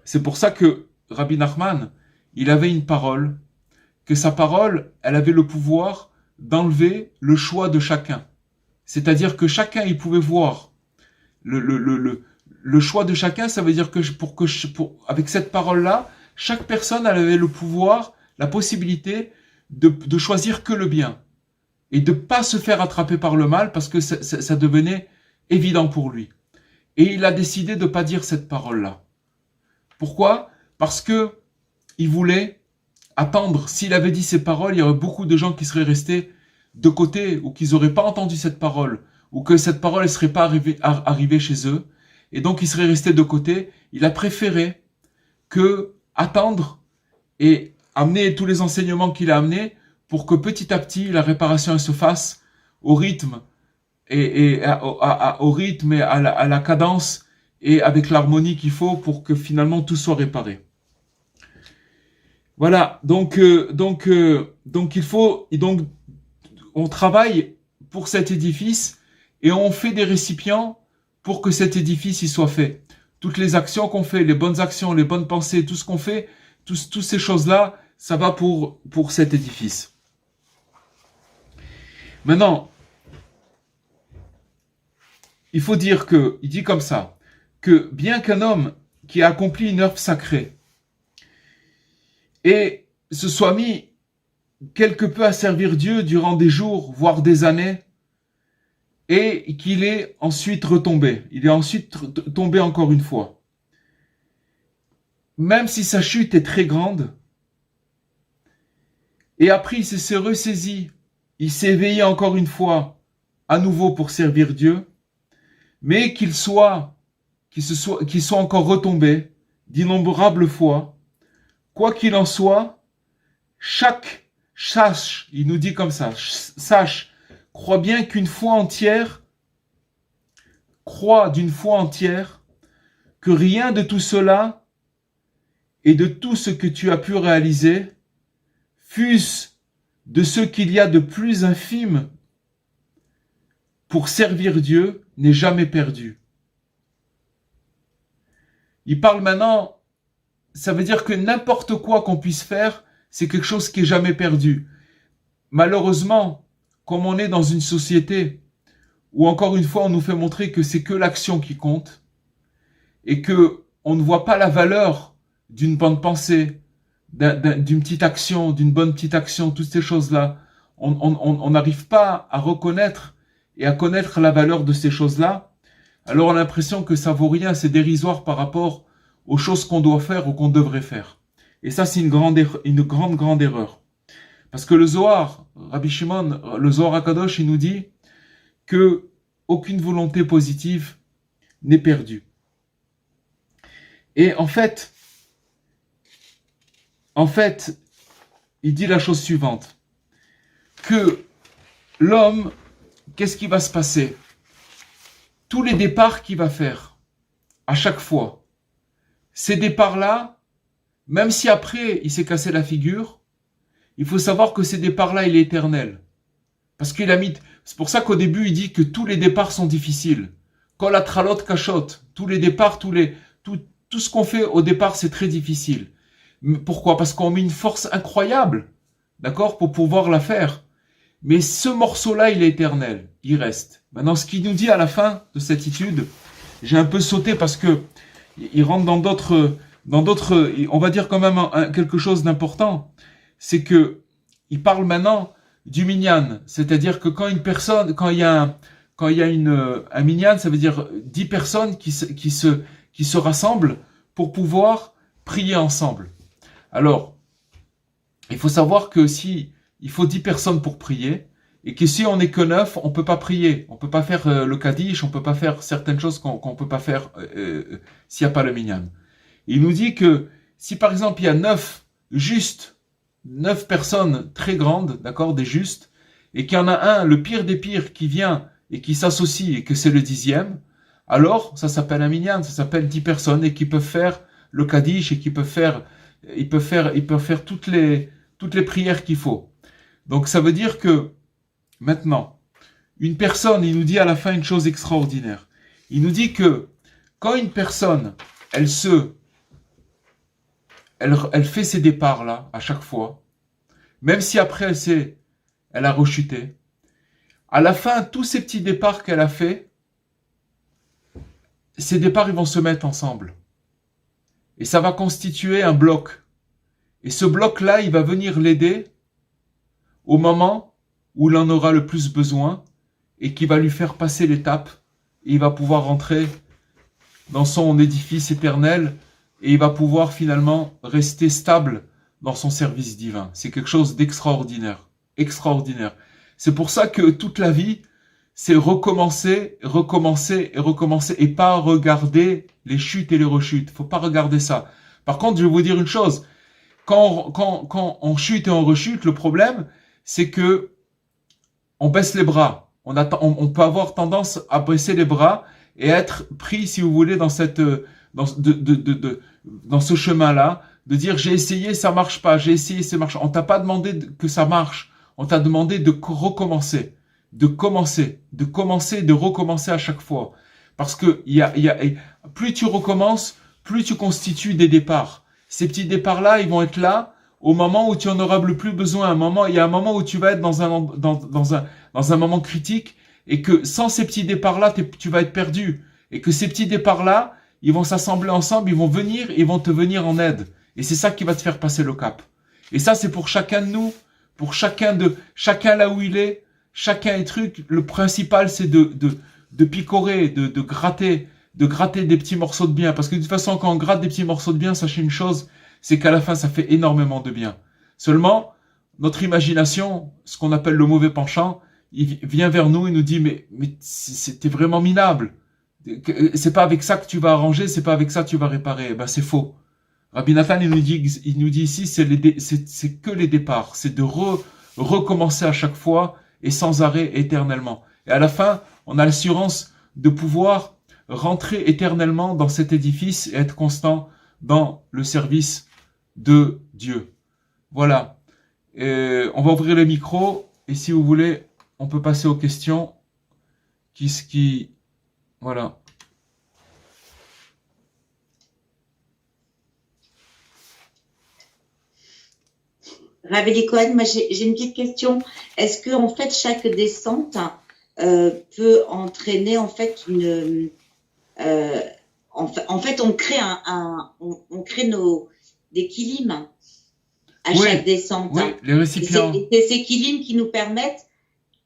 C'est pour ça que Rabbi Nachman, il avait une parole, que sa parole, elle avait le pouvoir d'enlever le choix de chacun. C'est-à-dire que chacun, il pouvait voir le choix de chacun. Ça veut dire que avec cette parole-là, chaque personne, elle avait le pouvoir, la possibilité de choisir que le bien et de pas se faire attraper par le mal parce que ça devenait évident pour lui. Et il a décidé de pas dire cette parole-là. Pourquoi? Parce que il voulait attendre. S'il avait dit ces paroles, il y aurait beaucoup de gens qui seraient restés de côté ou qui n'auraient pas entendu cette parole ou que cette parole ne serait pas arrivée chez eux. Et donc, ils seraient restés de côté. Il a préféré que attendre et amener tous les enseignements qu'il a amenés pour que petit à petit, la réparation se fasse au rythme au rythme et à la cadence et avec l'harmonie qu'il faut pour que finalement tout soit réparé. Voilà, donc on travaille pour cet édifice et on fait des récipients pour que cet édifice y soit fait. Toutes les actions qu'on fait, les bonnes actions, les bonnes pensées, tout ce qu'on fait, toutes ces choses-là, ça va pour cet édifice. Maintenant, il faut dire il dit comme ça, que bien qu'un homme qui a accompli une œuvre sacrée et se soit mis quelque peu à servir Dieu durant des jours, voire des années, et qu'il est ensuite retombé. Il est ensuite tombé encore une fois. Même si sa chute est très grande, et après il s'est ressaisi, il s'est éveillé encore une fois, à nouveau pour servir Dieu, mais qu'il soit encore retombé, d'innombrables fois. Quoi qu'il en soit, sache, il nous dit comme ça, sache, crois bien qu'une foi entière, crois d'une foi entière, que rien de tout cela et de tout ce que tu as pu réaliser, fût-ce de ce qu'il y a de plus infime pour servir Dieu, n'est jamais perdu. Il parle maintenant, ça veut dire que n'importe quoi qu'on puisse faire, c'est quelque chose qui est jamais perdu. Malheureusement, comme on est dans une société où encore une fois on nous fait montrer que c'est que l'action qui compte et que on ne voit pas la valeur d'une bonne pensée, d'une petite action, d'une bonne petite action, toutes ces choses-là, on n'arrive pas à reconnaître et à connaître la valeur de ces choses-là, alors on a l'impression que ça vaut rien, c'est dérisoire par rapport aux choses qu'on doit faire ou qu'on devrait faire. Et ça, c'est une grande erreur. Parce que le Zohar, Rabbi Shimon, le Zohar HaKadosh, il nous dit que aucune volonté positive n'est perdue. Et en fait, il dit la chose suivante, que l'homme, qu'est-ce qui va se passer? Tous les départs qu'il va faire, à chaque fois, ces départs-là, même si après il s'est cassé la figure, il faut savoir que ces départs-là, il est éternel. Parce qu'il a mis, c'est pour ça qu'au début, il dit que tous les départs sont difficiles. Kol atralot kashot, tous les départs, tout ce qu'on fait au départ, c'est très difficile. Pourquoi? Parce qu'on met une force incroyable, d'accord, pour pouvoir la faire. Mais ce morceau-là, il est éternel, il reste. Maintenant, ce qu'il nous dit à la fin de cette étude, j'ai un peu sauté parce que il rentre dans d'autres, on va dire quand même quelque chose d'important. C'est que il parle maintenant du minyan, c'est-à-dire que quand une personne, quand il y a un minyan, ça veut dire 10 personnes qui se rassemblent pour pouvoir prier ensemble. Alors, il faut savoir que si il faut 10 personnes pour prier, et que si on n'est que 9, on peut pas prier, on peut pas faire le Kaddish, on peut pas faire certaines choses qu'on peut pas faire s'il n'y a pas le minyan. Il nous dit que si par exemple il y a 9 personnes très grandes, d'accord, des justes, et qu'il y en a un, le pire des pires, qui vient et qui s'associe et que c'est le 10e, alors ça s'appelle un minyan, ça s'appelle 10 personnes et qui peuvent faire le Kaddish et qui peuvent faire, ils peuvent faire toutes les prières qu'il faut. Donc ça veut dire que maintenant, une personne, il nous dit à la fin une chose extraordinaire. Il nous dit que quand une personne, elle fait ces départs-là à chaque fois, même si après elle a rechuté, à la fin, tous ces petits départs qu'elle a fait, ces départs, ils vont se mettre ensemble. Et ça va constituer un bloc. Et ce bloc-là, il va venir l'aider au moment où il en aura le plus besoin et qui va lui faire passer l'étape. Et il va pouvoir rentrer dans son édifice éternel et il va pouvoir finalement rester stable dans son service divin. C'est quelque chose d'extraordinaire. Extraordinaire. C'est pour ça que toute la vie, c'est recommencer, recommencer et recommencer et pas regarder les chutes et les rechutes. Faut pas regarder ça. Par contre, je vais vous dire une chose. Quand on chute et on rechute, le problème, c'est que on baisse les bras. On peut avoir tendance à baisser les bras et être pris, si vous voulez, dans ce chemin-là, de dire j'ai essayé, ça marche pas, j'ai essayé, ça marche. On t'a pas demandé que ça marche. On t'a demandé de recommencer, de recommencer à chaque fois. Parce que plus tu recommences, plus tu constitues des départs. Ces petits départs-là, ils vont être là au moment où tu en auras le plus besoin. Il y a un moment où tu vas être dans un moment critique et que sans ces petits départs-là, tu vas être perdu. Et que ces petits départs-là, ils vont s'assembler ensemble, ils vont te venir en aide. Et c'est ça qui va te faire passer le cap. Et ça, c'est pour chacun de nous, pour chacun là où il est, chacun est truc. Le principal, c'est de picorer, de gratter des petits morceaux de bien. Parce que de toute façon, quand on gratte des petits morceaux de bien, sachez une chose, c'est qu'à la fin, ça fait énormément de bien. Seulement, notre imagination, ce qu'on appelle le mauvais penchant, il vient vers nous et nous dit, mais c'était vraiment minable. c'est pas avec ça que tu vas arranger, c'est pas avec ça que tu vas réparer. Ben, c'est faux. Rabbi Nathan, il nous dit ici, c'est que les départs. C'est de recommencer à chaque fois et sans arrêt éternellement. Et à la fin, on a l'assurance de pouvoir rentrer éternellement dans cet édifice et être constant dans le service de Dieu. Voilà. On va ouvrir le micro et si vous voulez, on peut passer aux questions. Voilà. Rav Cohen, moi j'ai une petite question. Est-ce que en fait chaque descente peut entraîner en fait une en fait on crée on crée des kilim à chaque descente. Oui, les récipients. C'est ces kilim qui nous permettent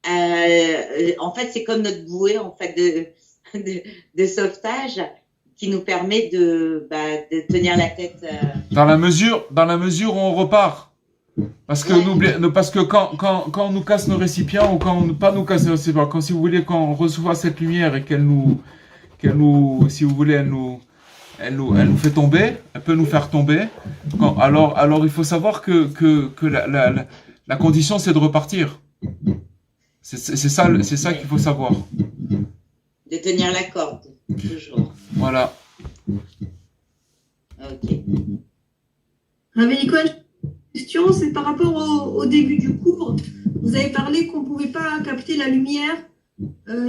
en fait c'est comme notre bouée en fait de sauvetage qui nous permet de tenir la tête. Dans la mesure où on repart. Parce que quand on nous casse nos récipients ou quand on pas nous casse nos récipients, quand si vous voulez qu'on reçoit cette lumière et qu'elle nous si vous voulez elle nous fait tomber, elle peut nous faire tomber. Alors il faut savoir que la condition c'est de repartir. C'est ça qu'il faut savoir. De tenir la corde toujours. Voilà. Ok. Rabbi Cohen, question, c'est par rapport au début du cours. Vous avez parlé qu'on ne pouvait pas capter la lumière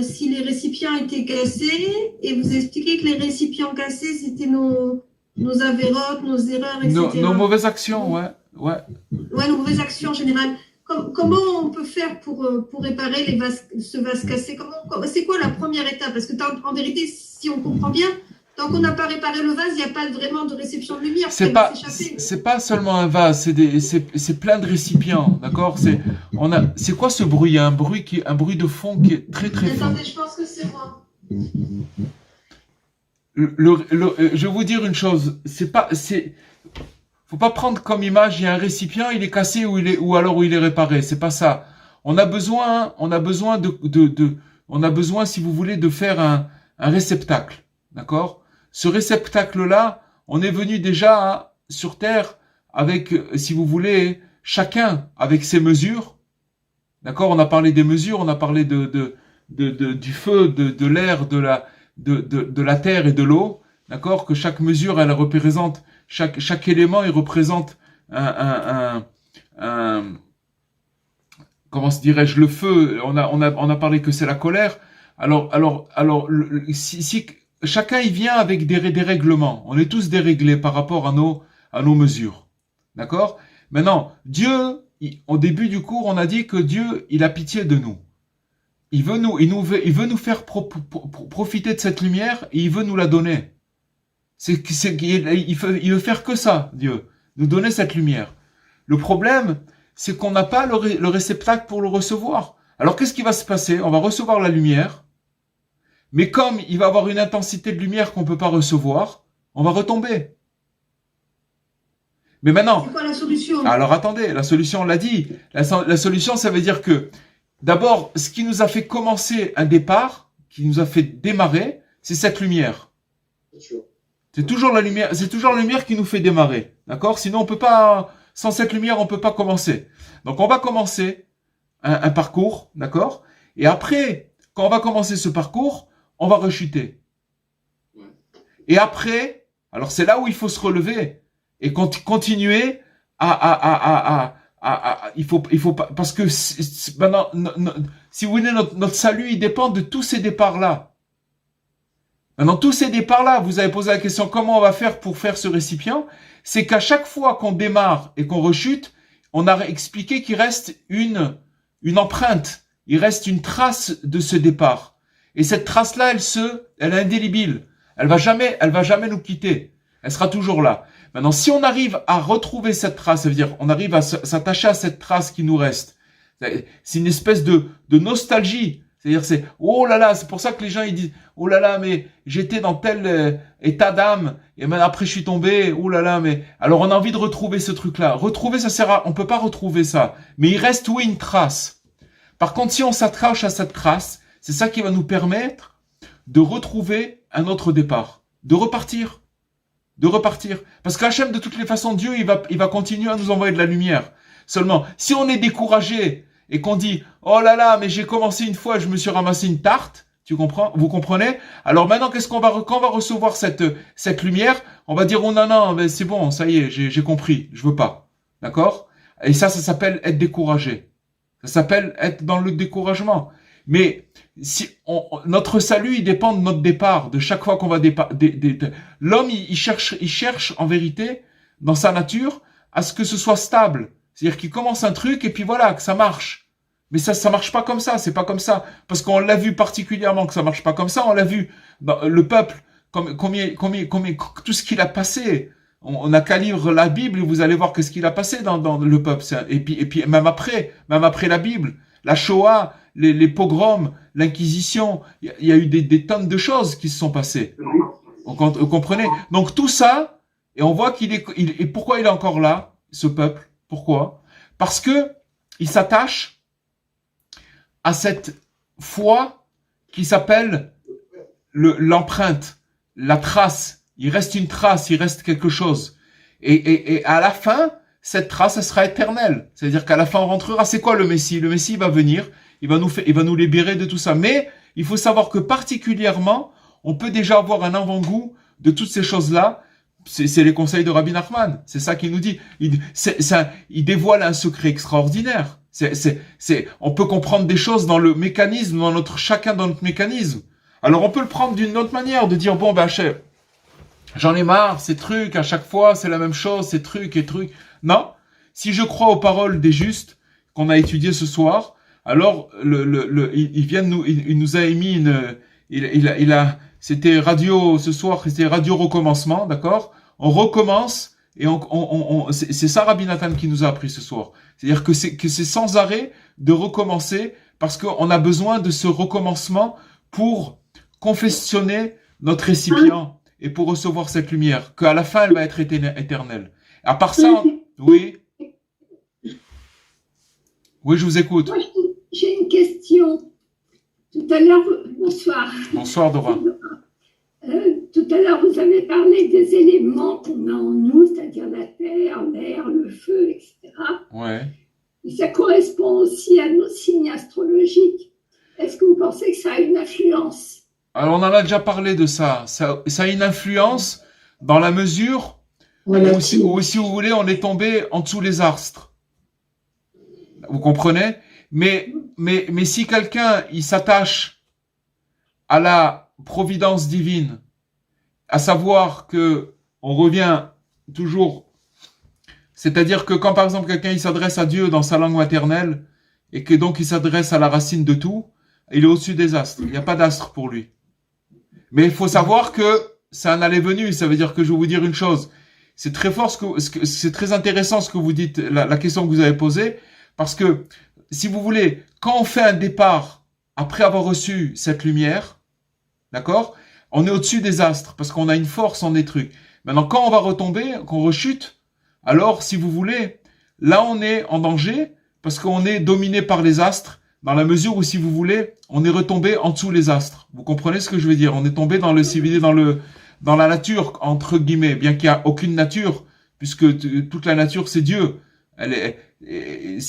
si les récipients étaient cassés, et vous expliquez que les récipients cassés, c'était nos avérotes, nos erreurs, etc. Nos mauvaises actions, ouais. Ouais, nos mauvaises actions en général. Comment on peut faire pour réparer ce vase cassé? C'est quoi la première étape? Parce que en vérité, si on comprend bien, tant qu'on n'a pas réparé le vase, il n'y a pas vraiment de réception de lumière. C'est pas seulement un vase, c'est plein de récipients, d'accord? C'est quoi ce bruit? Il y a un bruit de fond qui est très très fort. Attendez, je pense que c'est moi. Je vais vous dire une chose, faut pas prendre comme image, il y a un récipient, il est cassé ou alors il est réparé. C'est pas ça. On a besoin, si vous voulez, de faire un réceptacle, d'accord? Ce réceptacle-là, on est venu déjà sur Terre avec, si vous voulez, chacun avec ses mesures. D'accord? On a parlé des mesures, on a parlé du feu, de l'air, de la terre et de l'eau. D'accord? Que chaque mesure, elle représente, chaque élément, il représente comment se dirais-je, le feu. On a parlé que c'est la colère. Alors, si chacun il vient avec des règlements. On est tous déréglés par rapport à nos mesures. D'accord? Maintenant, Dieu, au début du cours, on a dit que Dieu, il a pitié de nous. Il veut nous faire profiter de cette lumière et il veut nous la donner. Il veut faire que ça, Dieu. Nous donner cette lumière. Le problème, c'est qu'on n'a pas le réceptacle pour le recevoir. Alors, qu'est-ce qui va se passer? On va recevoir la lumière. Mais comme il va avoir une intensité de lumière qu'on ne peut pas recevoir, on va retomber. Mais maintenant... C'est quoi la solution? Alors attendez, la solution, on l'a dit. La solution, ça veut dire que, d'abord, ce qui nous a fait commencer un départ, qui nous a fait démarrer, c'est cette lumière. C'est toujours la lumière qui nous fait démarrer. D'accord? Sinon, on peut pas, sans cette lumière, on peut pas commencer. Donc, on va commencer un parcours, d'accord? Et après, quand on va commencer ce parcours, on va rechuter. Et après, alors c'est là où il faut se relever et continuer il faut pas, parce que maintenant, si vous voulez, notre salut, il dépend de tous ces départs-là. Maintenant, tous ces départs-là, vous avez posé la question, comment on va faire pour faire ce récipient? C'est qu'à chaque fois qu'on démarre et qu'on rechute, on a expliqué qu'il reste une empreinte, il reste une trace de ce départ. Et cette trace-là, elle est indélébile. Elle va jamais nous quitter. Elle sera toujours là. Maintenant, si on arrive à retrouver cette trace, ça veut dire, on arrive à s'attacher à cette trace qui nous reste. C'est une espèce de nostalgie. C'est-à-dire, oh là là, c'est pour ça que les gens, ils disent, oh là là, mais j'étais dans tel état d'âme, et maintenant après je suis tombé, oh là là, mais, alors on a envie de retrouver ce truc-là. Retrouver, ça sert à, on peut pas retrouver ça. Mais il reste, oui, une trace. Par contre, si on s'attache à cette trace, c'est ça qui va nous permettre de retrouver un autre départ, de repartir. Parce qu'Hachem, de toutes les façons, Dieu, il va continuer à nous envoyer de la lumière. Seulement, si on est découragé et qu'on dit, oh là là, mais j'ai commencé une fois, je me suis ramassé une tarte, tu comprends, vous comprenez? Alors maintenant, quand on va recevoir cette lumière, on va dire, oh non, mais c'est bon, ça y est, j'ai compris, je veux pas. D'accord? Et ça s'appelle être découragé. Ça s'appelle être dans le découragement. Mais si notre salut, il dépend de notre départ, de chaque fois qu'on va l'homme, il cherche en vérité, dans sa nature, à ce que ce soit stable. C'est-à-dire qu'il commence un truc et puis voilà, que ça marche. Mais ça marche pas comme ça, c'est pas comme ça. Parce qu'on l'a vu particulièrement que ça marche pas comme ça, on l'a vu dans le peuple, combien, tout ce qu'il a passé. On a qu'à lire la Bible et vous allez voir qu'est-ce qu'il a passé dans le peuple. Et puis même après la Bible, la Shoah, les pogroms, l'Inquisition, il y a eu des tonnes de choses qui se sont passées. Vous comprenez? Donc tout ça, et on voit et pourquoi il est encore là, ce peuple? Pourquoi? Parce que il s'attache à cette foi qui s'appelle l'empreinte, la trace. Il reste une trace, il reste quelque chose. Et à la fin, cette trace, elle sera éternelle. C'est-à-dire qu'à la fin, on rentrera. C'est quoi le Messie? Le Messie va venir, il va nous libérer de tout ça. Mais il faut savoir que particulièrement, on peut déjà avoir un avant-goût de toutes ces choses-là. C'est les conseils de Rabbi Nachman. C'est ça qu'il nous dit. Il dévoile un secret extraordinaire. On peut comprendre des choses dans le mécanisme, chacun dans notre mécanisme. Alors on peut le prendre d'une autre manière, de dire bon chef, j'en ai marre, ces trucs, à chaque fois c'est la même chose, ces trucs et trucs. Non, si je crois aux paroles des justes qu'on a étudiées ce soir, alors il nous a émis c'était radio ce soir, c'était radio recommencement, d'accord? On recommence et c'est ça Rabbi Nathan qui nous a appris ce soir. C'est-à-dire que c'est sans arrêt de recommencer parce qu'on a besoin de ce recommencement pour confessionner notre récipient et pour recevoir cette lumière, qu'à la fin elle va être éternelle. À part ça, oui, je vous écoute. Moi, j'ai une question. Tout à l'heure, bonsoir. Bonsoir Dora. Tout à l'heure, vous avez parlé des éléments qu'on a en nous, c'est-à-dire la terre, l'air, le feu, etc. Ouais. Et ça correspond aussi à nos signes astrologiques. Est-ce que vous pensez que ça a une influence? Alors on en a déjà parlé de ça. Ça a une influence dans la mesure où, si vous voulez, on est tombé en dessous les astres. Vous comprenez? Mais si quelqu'un, il s'attache à la providence divine, à savoir que on revient toujours, c'est-à-dire que quand par exemple quelqu'un il s'adresse à Dieu dans sa langue maternelle et que donc il s'adresse à la racine de tout, il est au-dessus des astres. Il n'y a pas d'astre pour lui. Mais il faut savoir que c'est un aller-venu. Ça veut dire que je vais vous dire une chose. C'est très fort c'est très intéressant ce que vous dites, la question que vous avez posée, parce que si vous voulez, quand on fait un départ après avoir reçu cette lumière, d'accord, on est au-dessus des astres parce qu'on a une force en des trucs. Maintenant, quand on va retomber, qu'on rechute, alors si vous voulez, là on est en danger parce qu'on est dominé par les astres. Dans la mesure où, si vous voulez, on est retombé en dessous les astres. Vous comprenez ce que je veux dire? On est tombé dans la nature, entre guillemets, bien qu'il n'y a aucune nature, puisque toute la nature, c'est Dieu. Il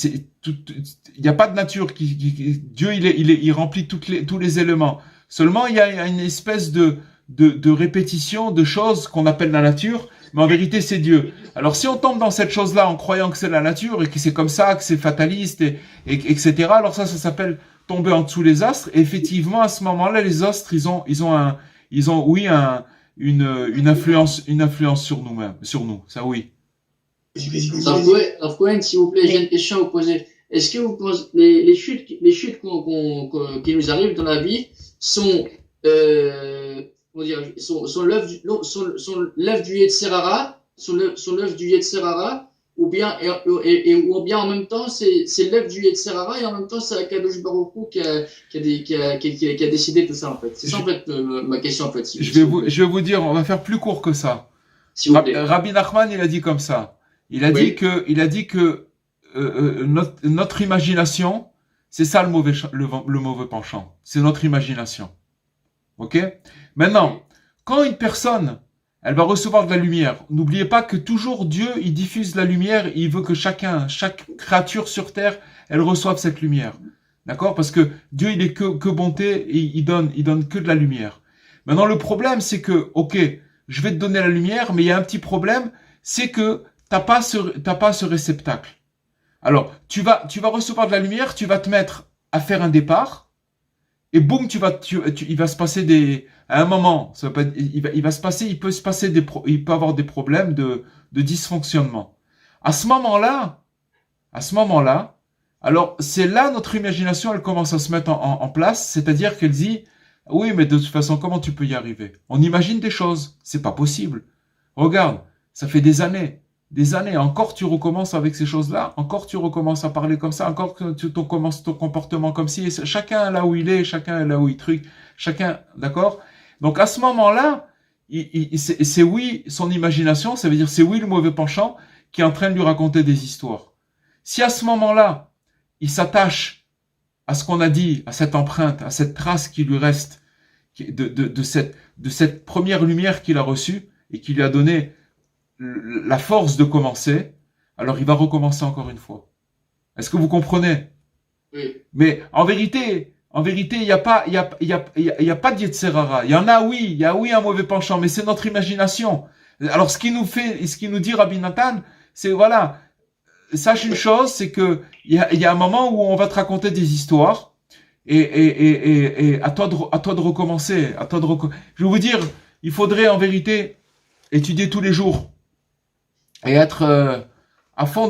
n'y a pas de nature Dieu, il remplit tous les éléments. Seulement, il y a une espèce de répétition de choses qu'on appelle la nature, mais en vérité, c'est Dieu. Alors, si on tombe dans cette chose-là en croyant que c'est la nature et que c'est comme ça, que c'est fataliste, etc., alors ça s'appelle tomber en dessous les astres. Et effectivement, à ce moment-là, les astres, ils ont une influence sur nous-mêmes, sur nous. Ça, oui. Rav Cohen, s'il vous plaît, j'ai une question à vous poser. Est-ce que vous pensez les chutes qui nous arrivent dans la vie sont l'œuvre du Yetzirara, sont l'œuvre du Yetzirara, ou bien en même temps c'est l'œuvre du Yetzirara et en même temps c'est Akadosh Baruch Hu qui a décidé tout ça en fait. C'est ça en fait ma question en fait. Je vais vous dire, on va faire plus court que ça. Rabbi Nachman, il a dit comme ça. Il a dit que notre imagination, c'est ça le mauvais penchant. C'est notre imagination. Ok? Maintenant, quand une personne, elle va recevoir de la lumière, n'oubliez pas que toujours Dieu, il diffuse la lumière, il veut que chaque créature sur terre, elle reçoive cette lumière. D'accord? Parce que Dieu, il est que bonté et il donne que de la lumière. Maintenant, le problème, c'est que, ok, je vais te donner la lumière, mais il y a un petit problème, c'est que t'as pas ce réceptacle. Alors, tu vas recevoir de la lumière, tu vas te mettre à faire un départ, et boum, il va se passer à un moment, il peut avoir des problèmes de dysfonctionnement. À ce moment-là, alors, c'est là notre imagination, elle commence à se mettre en place, c'est-à-dire qu'elle dit, oui, mais de toute façon, comment tu peux y arriver? On imagine des choses, c'est pas possible. Regarde, ça fait des années, encore tu recommences avec ces choses-là, encore tu recommences à parler comme ça, encore que tu commences ton comportement comme si, chacun là où il est, chacun là où il truc, chacun, d'accord? Donc à ce moment-là, c'est oui, son imagination, ça veut dire c'est oui le mauvais penchant qui est en train de lui raconter des histoires. Si à ce moment-là, il s'attache à ce qu'on a dit, à cette empreinte, à cette trace qui lui reste, de cette première lumière qu'il a reçue et qui lui a donné la force de commencer, alors il va recommencer encore une fois. Est-ce que vous comprenez? Oui. Mais en vérité, il y a pas de Yetzerara. Il y a un mauvais penchant, mais c'est notre imagination. Alors ce qui nous dit Rabbi Nathan, c'est voilà, sache une chose, c'est que il y a un moment où on va te raconter des histoires et à toi de recommencer, je vais vous dire, il faudrait en vérité étudier tous les jours et être à fond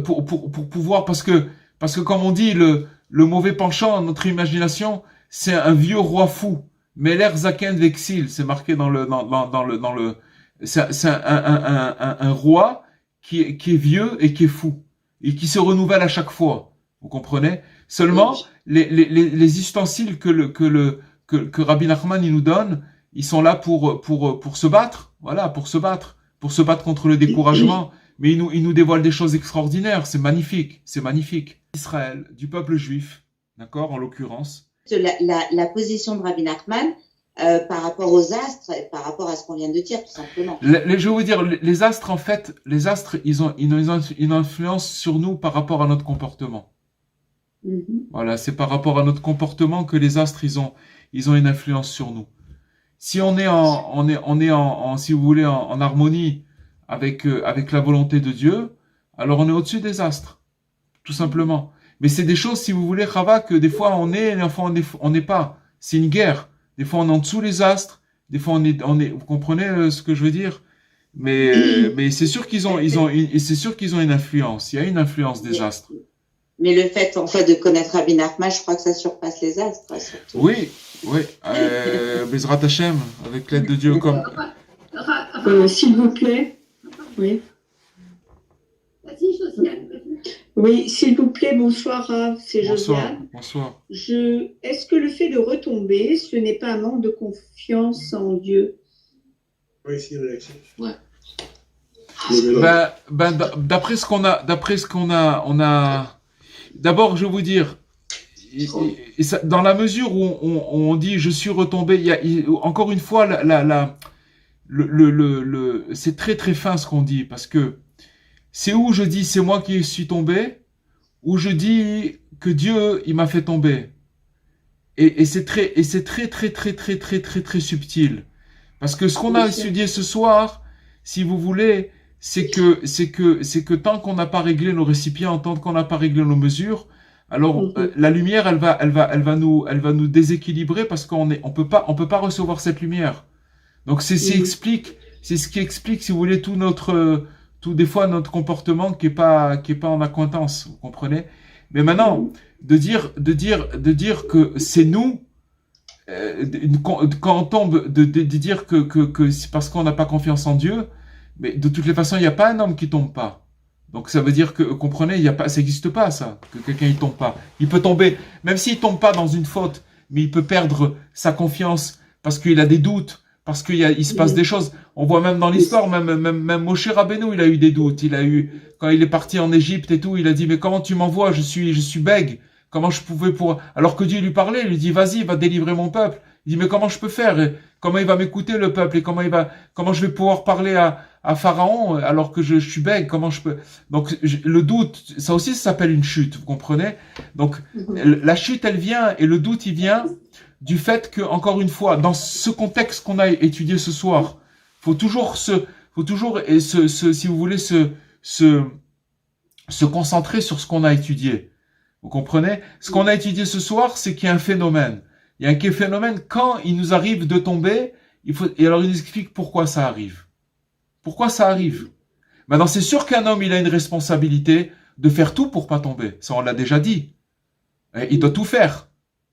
pour pouvoir, parce que comme on dit, le mauvais penchant, notre imagination, c'est un vieux roi fou. Meler Zaken Vexil, c'est marqué c'est un roi qui est vieux et qui est fou et qui se renouvelle à chaque fois. Vous comprenez? Seulement, les ustensiles que Rabbi Nachman il nous donne, ils sont là pour se battre. Voilà, pour se battre contre le découragement. Mais il nous dévoile des choses extraordinaires. C'est magnifique. Israël, du peuple juif, d'accord, en l'occurrence. La position de Rabbi Nachman par rapport aux astres, par rapport à ce qu'on vient de dire, tout simplement. Je vais vous dire, les astres, en fait, ils ont une influence sur nous par rapport à notre comportement. Mm-hmm. Voilà, c'est par rapport à notre comportement que les astres, ils ont une influence sur nous. Si on est si vous voulez, en harmonie avec la volonté de Dieu, alors on est au-dessus des astres, tout simplement. Mais c'est des choses, si vous voulez, Chava, que des fois on est, et des fois on n'est pas. C'est une guerre. Des fois on est en dessous les astres, des fois on est, vous comprenez ce que je veux dire? Mais c'est sûr qu'ils ont une influence. Il y a une influence des astres. Mais le fait, en fait, de connaître Rabbi Nachman, je crois que ça surpasse les astres, surtout. Oui. Bezrat Hashem, avec l'aide de Dieu, comme. S'il vous plaît. Oui. Vas-y, Josiane. Oui, s'il vous plaît, bonsoir, Rav, c'est Josiane. Bonsoir. Est-ce que le fait de retomber, ce n'est pas un manque de confiance en Dieu? Oui, c'est relaxé. Ouais. D'après ce qu'on a. D'abord, je vais vous dire, dans la mesure où on dit je suis retombé, encore une fois, c'est très très fin ce qu'on dit, parce que c'est où je dis c'est moi qui suis tombé, ou je dis que Dieu il m'a fait tomber. Et c'est très très subtil, parce que ce qu'on a étudié ce soir, si vous voulez, c'est que tant qu'on n'a pas réglé nos récipients, tant qu'on n'a pas réglé nos mesures, alors la lumière elle va nous déséquilibrer, parce qu'on peut pas recevoir cette lumière. Donc c'est ce qui explique, si vous voulez, des fois notre comportement qui est pas en accointance, vous comprenez? Mais maintenant, de dire que c'est nous, quand on tombe, de dire que c'est parce qu'on n'a pas confiance en Dieu, mais de toutes les façons, il n'y a pas un homme qui tombe pas. Donc ça veut dire que, comprenez, ça n'existe pas ça, que quelqu'un il tombe pas. Il peut tomber, même s'il tombe pas dans une faute, mais il peut perdre sa confiance parce qu'il a des doutes, parce il se passe des choses. On voit même dans l'histoire, même Moshe Rabbeinu, il a eu des doutes. Quand il est parti en Égypte et tout, il a dit, mais comment tu m'envoies? Je suis bègue. Comment je pouvais alors que Dieu lui parlait, il lui dit, vas-y, va délivrer mon peuple. Il dit, mais comment je peux faire? Et comment il va m'écouter le peuple? Et comment je vais pouvoir parler à Pharaon alors que je suis bègue? Comment je peux? Donc, le doute, ça aussi, ça s'appelle une chute, vous comprenez? Donc, la chute, elle vient, et le doute, il vient du fait que, encore une fois, dans ce contexte qu'on a étudié ce soir, faut toujours, si vous voulez, se concentrer sur ce qu'on a étudié. Vous comprenez? Ce qu'on a étudié ce soir, c'est qu'il y a un phénomène. Il y a un phénomène quand il nous arrive de tomber, et alors il nous explique pourquoi ça arrive. Pourquoi ça arrive? Maintenant, c'est sûr qu'un homme, il a une responsabilité de faire tout pour pas tomber. Ça, on l'a déjà dit. Il doit tout faire.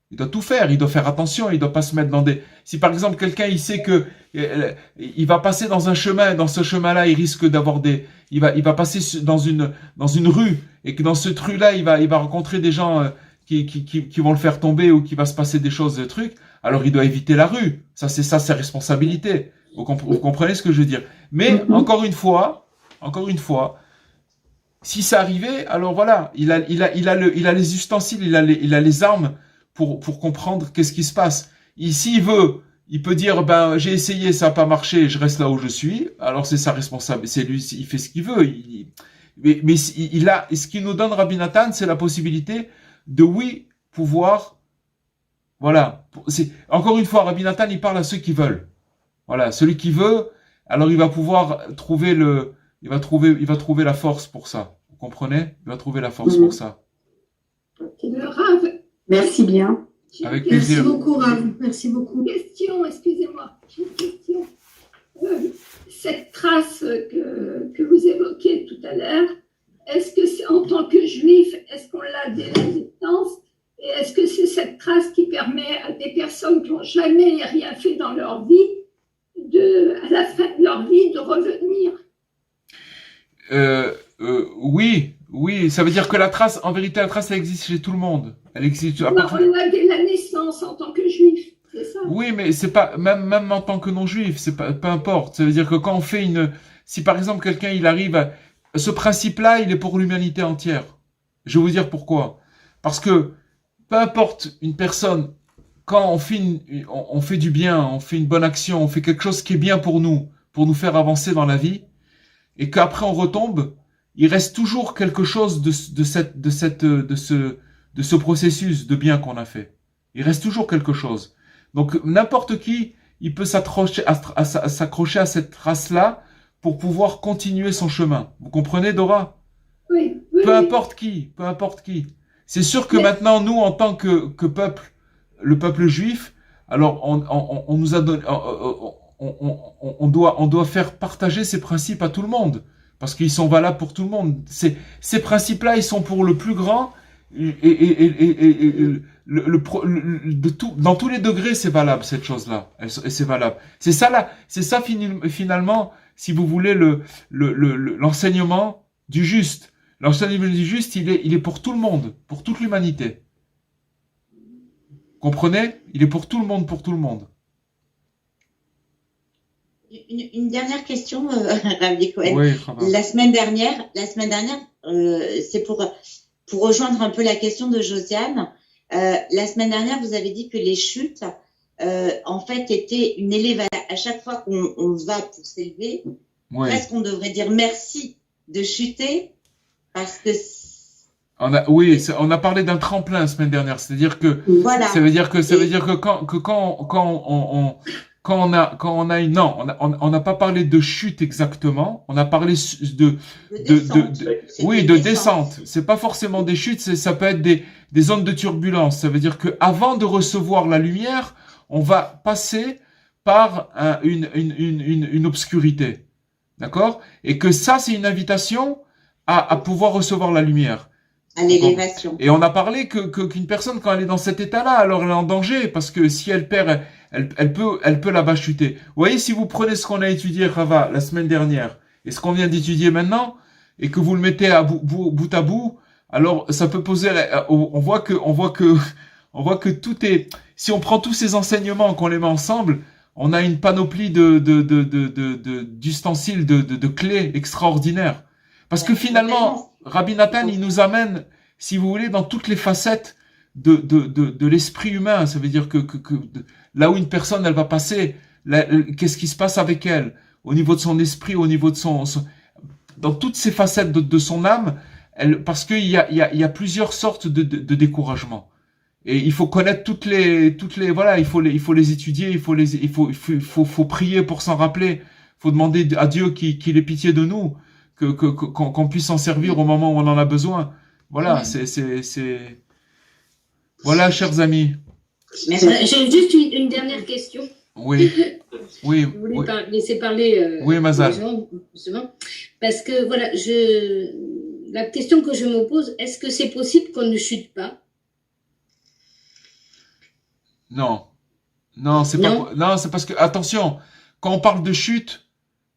Il doit tout faire. Il doit faire attention. Il doit pas se mettre dans des... Si par exemple, quelqu'un, il sait que il va passer dans un chemin, et dans ce chemin-là, il risque d'avoir il va passer dans une rue, et que dans cette rue-là, il va rencontrer des gens qui vont le faire tomber, ou qui va se passer des choses, des trucs. Alors, il doit éviter la rue. Ça, c'est ça, ses responsabilités. Vous comprenez ce que je veux dire? Mais, encore une fois, si ça arrivait, alors voilà, il a les ustensiles, il a les armes pour comprendre qu'est-ce qui se passe. S'il veut, il peut dire, ben, j'ai essayé, ça n'a pas marché, je reste là où je suis. Alors, c'est sa responsabilité. C'est lui, il fait ce qu'il veut. Mais ce qu'il nous donne, Rabbi Nathan, c'est la possibilité de, oui, pouvoir, voilà. Encore une fois, Rabbi Nathan, il parle à ceux qui veulent. Voilà. Celui qui veut, alors il va pouvoir trouver il va trouver la force pour ça. Vous comprenez? Il va trouver la force pour ça. Le Rav, Merci bien. Avec Merci plaisir. beaucoup, Rav. Merci beaucoup. question, excusez-moi, j'ai une question. Cette trace que vous évoquiez tout à l'heure, est-ce que c'est, en tant que juif, est-ce qu'on l'a dès la naissance? Et est-ce que c'est cette trace qui permet à des personnes qui n'ont jamais rien fait dans leur vie, à la fin de leur vie, de revenir? Oui, ça veut dire que la trace, en vérité, la trace, elle existe chez tout le monde. Elle existe. Non, on l'a dès la naissance en tant que juif, c'est ça? Oui, mais c'est pas, même en tant que non-juif, c'est pas, peu importe. Ça veut dire que quand on fait si par exemple quelqu'un, il arrive ce principe-là, il est pour l'humanité entière. Je vais vous dire pourquoi. Parce que, peu importe une personne, quand on fait du bien, on fait une bonne action, on fait quelque chose qui est bien pour nous faire avancer dans la vie, et qu'après on retombe, il reste toujours quelque chose de ce processus de bien qu'on a fait. Il reste toujours quelque chose. Donc, n'importe qui, il peut s'accrocher à cette trace-là pour pouvoir continuer son chemin. Vous comprenez, Dora? Oui. Peu importe qui. C'est sûr que maintenant, nous, en tant que peuple, le peuple juif, alors on nous a donné, on doit faire partager ces principes à tout le monde, parce qu'ils sont valables pour tout le monde. Ces principes-là, ils sont pour le plus grand, dans tous les degrés, c'est valable, cette chose-là. C'est valable. C'est ça finalement, si vous voulez, l'enseignement du juste. L'enseignement du juste, il est pour tout le monde, pour toute l'humanité. Comprenez? Il est pour tout le monde, pour tout le monde. Une dernière question, Rabbi Cohen. Oui, La semaine dernière, c'est pour rejoindre un peu la question de Josiane. La semaine dernière, vous avez dit que les chutes, en fait, étaient une élévation. À chaque fois qu'on va pour s'élever, presque on devrait dire merci de chuter, parce que on a parlé d'un tremplin la semaine dernière, c'est-à-dire que voilà. Ça veut dire que quand on a une, non, on n'a pas parlé de chute exactement, on a parlé de descente. C'est pas forcément des chutes, ça peut être des zones de turbulence. Ça veut dire que avant de recevoir la lumière, on va passer par une obscurité. D'accord? Et que ça, c'est une invitation à pouvoir recevoir la lumière. À l'élévation. Et on a parlé qu'une personne, quand elle est dans cet état-là, alors elle est en danger, parce que si elle perd, elle peut là-bas chuter. Vous voyez, si vous prenez ce qu'on a étudié, Rava, la semaine dernière, et ce qu'on vient d'étudier maintenant, et que vous le mettez à bout à bout, alors ça peut poser, on voit que tout est, si on prend tous ces enseignements, qu'on les met ensemble, on a une panoplie d'ustensiles, de clés extraordinaires. Parce que finalement, Rabbi Nathan, il nous amène, si vous voulez, dans toutes les facettes de l'esprit humain. Ça veut dire là où une personne, elle va passer, qu'est-ce qui se passe avec elle, au niveau de son esprit, au niveau de dans toutes ces facettes de son âme, parce qu'il y a plusieurs sortes de découragement. Et il faut connaître toutes les, voilà, il faut les étudier, il faut prier pour s'en rappeler. Il faut demander à Dieu qu'il ait pitié de nous, qu'on puisse s'en servir au moment où on en a besoin. Voilà, voilà, chers amis. J'ai juste une dernière question. Oui, oui. Je voulais laisser parler oui, Mazal. Justement, parce que voilà, la question que je me pose, est-ce que c'est possible qu'on ne chute pas? Non, non, c'est pas. Non, c'est parce que attention, quand on parle de chute,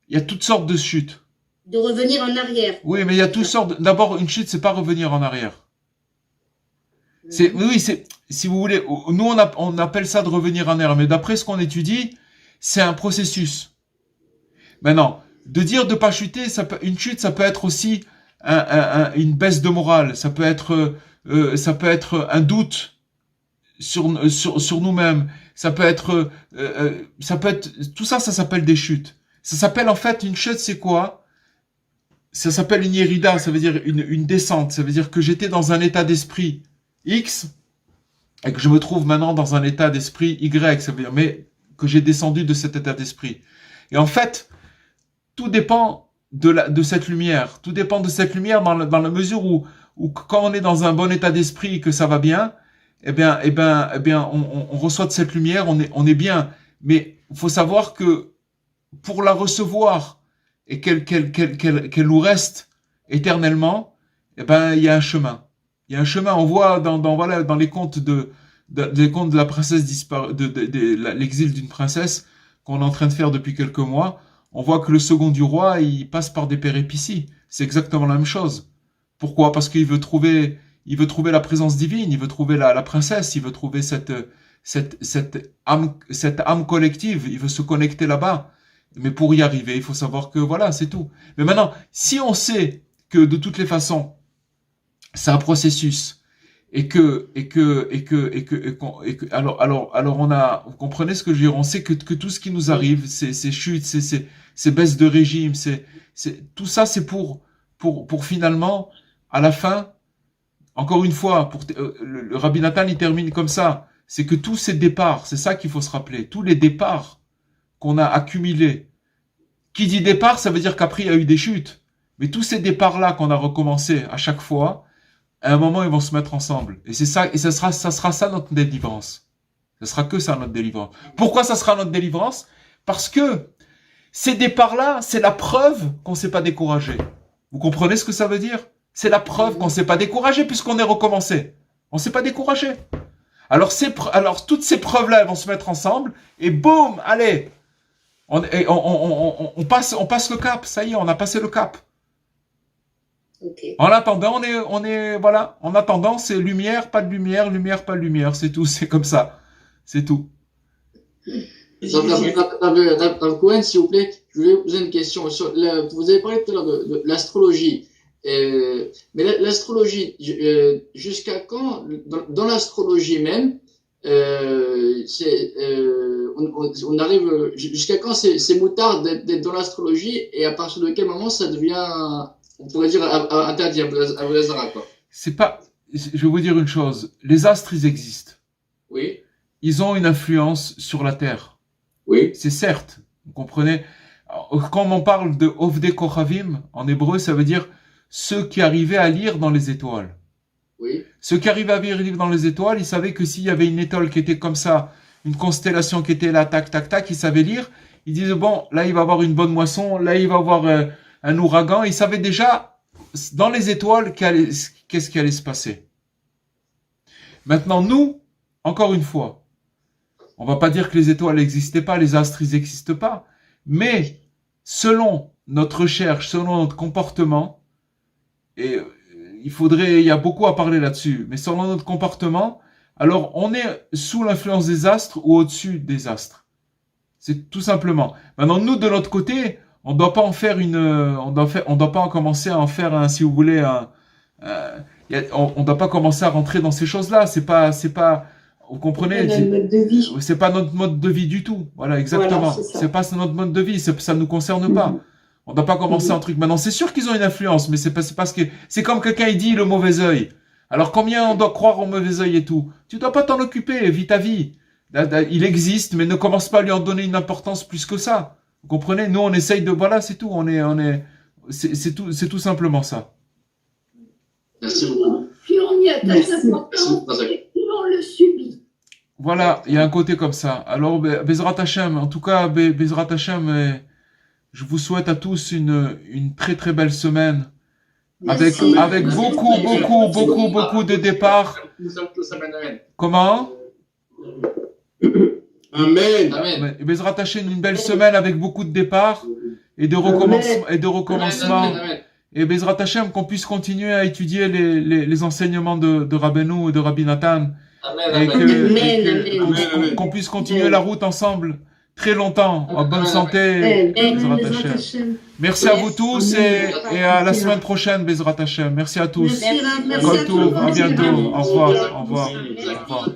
il y a toutes sortes de chutes. De revenir en arrière. Oui, mais il y a toutes sortes. D'abord, une chute, c'est pas revenir en arrière. Oui, si vous voulez, nous on appelle ça de revenir en arrière, mais d'après ce qu'on étudie, c'est un processus. Maintenant, de dire de pas chuter, une chute, ça peut être aussi une baisse de morale, ça peut être un doute sur nous-mêmes, ça peut être tout ça s'appelle des chutes. Ça s'appelle en fait une chute, c'est quoi? Ça s'appelle une yerida, ça veut dire une descente, ça veut dire que j'étais dans un état d'esprit X et que je me trouve maintenant dans un état d'esprit Y, ça veut dire mais que j'ai descendu de cet état d'esprit. Et en fait, tout dépend de cette lumière. Tout dépend de cette lumière dans la mesure où quand on est dans un bon état d'esprit et que ça va bien, eh bien, on reçoit de cette lumière, on est bien. Mais il faut savoir que pour la recevoir et qu'elle nous reste éternellement, eh ben, il y a un chemin. Il y a un chemin. On voit dans les contes de la princesse disparue, l'exil d'une princesse qu'on est en train de faire depuis quelques mois. On voit que le second du roi, il passe par des péripéties. C'est exactement la même chose. Pourquoi? Parce qu'il veut trouver la présence divine, il veut trouver la princesse, il veut trouver cette âme collective, il veut se connecter là-bas. Mais pour y arriver, il faut savoir que voilà, c'est tout. Mais maintenant, si on sait que de toutes les façons, c'est un processus, alors vous comprenez ce que je veux dire, on sait que tout ce qui nous arrive, ces chutes, ces baisses de régime, tout ça, c'est pour finalement, à la fin, encore une fois, le Rabbi Nathan, il termine comme ça, c'est que tous ces départs, c'est ça qu'il faut se rappeler, tous les départs qu'on a accumulés. Qui dit départ, ça veut dire qu'après il y a eu des chutes. Mais tous ces départs-là qu'on a recommencé à chaque fois, à un moment ils vont se mettre ensemble. Et c'est ça, et ça sera ça notre délivrance. Ça sera que ça notre délivrance. Pourquoi ça sera notre délivrance? Parce que ces départs-là, c'est la preuve qu'on s'est pas découragé. Vous comprenez ce que ça veut dire? C'est la preuve qu'on s'est pas découragé puisqu'on est recommencé. On s'est pas découragé. Alors toutes ces preuves-là, elles vont se mettre ensemble et boum, allez, on passe le cap. Ça y est, on a passé le cap. Okay. En attendant, voilà. En attendant, c'est lumière, pas de lumière, lumière, pas de lumière. C'est tout. C'est comme ça. C'est tout. Dans Cohen, s'il vous plaît, je voulais vous poser une question. Vous avez parlé tout à l'heure de l'astrologie. Mais l'astrologie, jusqu'à quand, dans l'astrologie même, on arrive, jusqu'à quand c'est moutard d'être dans l'astrologie et à partir de quel moment ça devient, on pourrait dire, interdit à Avodah quoi. C'est pas, je vais vous dire une chose. Les astres, ils existent. Oui. Ils ont une influence sur la Terre. Oui. C'est certes. Vous comprenez? Quand on parle de Ovdei Kochavim, en hébreu, ça veut dire ceux qui arrivaient à lire dans les étoiles. Oui. Ceux qui arrivaient à lire dans les étoiles, ils savaient que s'il y avait une étoile qui était comme ça, une constellation qui était là, tac, tac, tac, ils savaient lire. Ils disaient, bon, là, il va y avoir une bonne moisson, là, il va y avoir un ouragan. Ils savaient déjà, dans les étoiles, qu'est-ce qui allait se passer. Maintenant, nous, encore une fois, on va pas dire que les étoiles n'existaient pas, les astres, ils n'existent pas. Mais, selon notre recherche, selon notre comportement, et il y a beaucoup à parler là-dessus, mais selon notre comportement, alors on est sous l'influence des astres ou au-dessus des astres. C'est tout simplement. Maintenant, nous, de notre côté, on doit pas en faire on doit pas commencer à en faire si vous voulez, On ne doit pas commencer à rentrer dans ces choses-là. C'est pas, vous comprenez? Notre mode de vie. C'est pas notre mode de vie du tout. Voilà, exactement. Voilà, c'est ça. C'est pas notre mode de vie. Ça ne nous concerne pas. On ne doit pas commencer un truc maintenant. C'est sûr qu'ils ont une influence, mais c'est parce que c'est comme quelqu'un il dit le mauvais œil. Alors combien on doit croire au mauvais œil et tout? Tu dois pas t'en occuper. Vis ta vie. Il existe, mais ne commence pas à lui en donner une importance plus que ça. Vous comprenez? Nous, on essaye de, voilà, c'est tout. C'est tout simplement ça. Merci beaucoup. Puis on y attache Merci. l'importance et puis on le subit. Voilà, il y a un côté comme ça. Alors, Bezrat Hashem, en tout cas, Bezrat Hashem, je vous souhaite à tous une très très belle semaine. Avec beaucoup de départs. Nous sommes tous à Amen. Comment? Amen. Amen. Et Bezrat Hashem, une belle semaine avec beaucoup de départs et de recommencements. Amen. Et Bezrat Hashem, qu'on puisse continuer à étudier les enseignements de Rabbeinu et de Rabbi Nathan. Amen. Qu'on puisse continuer la route ensemble très longtemps, en bonne santé. Bezrat Hashem. Merci à vous tous et à la semaine prochaine, Bezrat Hashem. Merci à tous. Merci à Kol Tov, à tous. bientôt. Au revoir. Au revoir. Merci. Au revoir.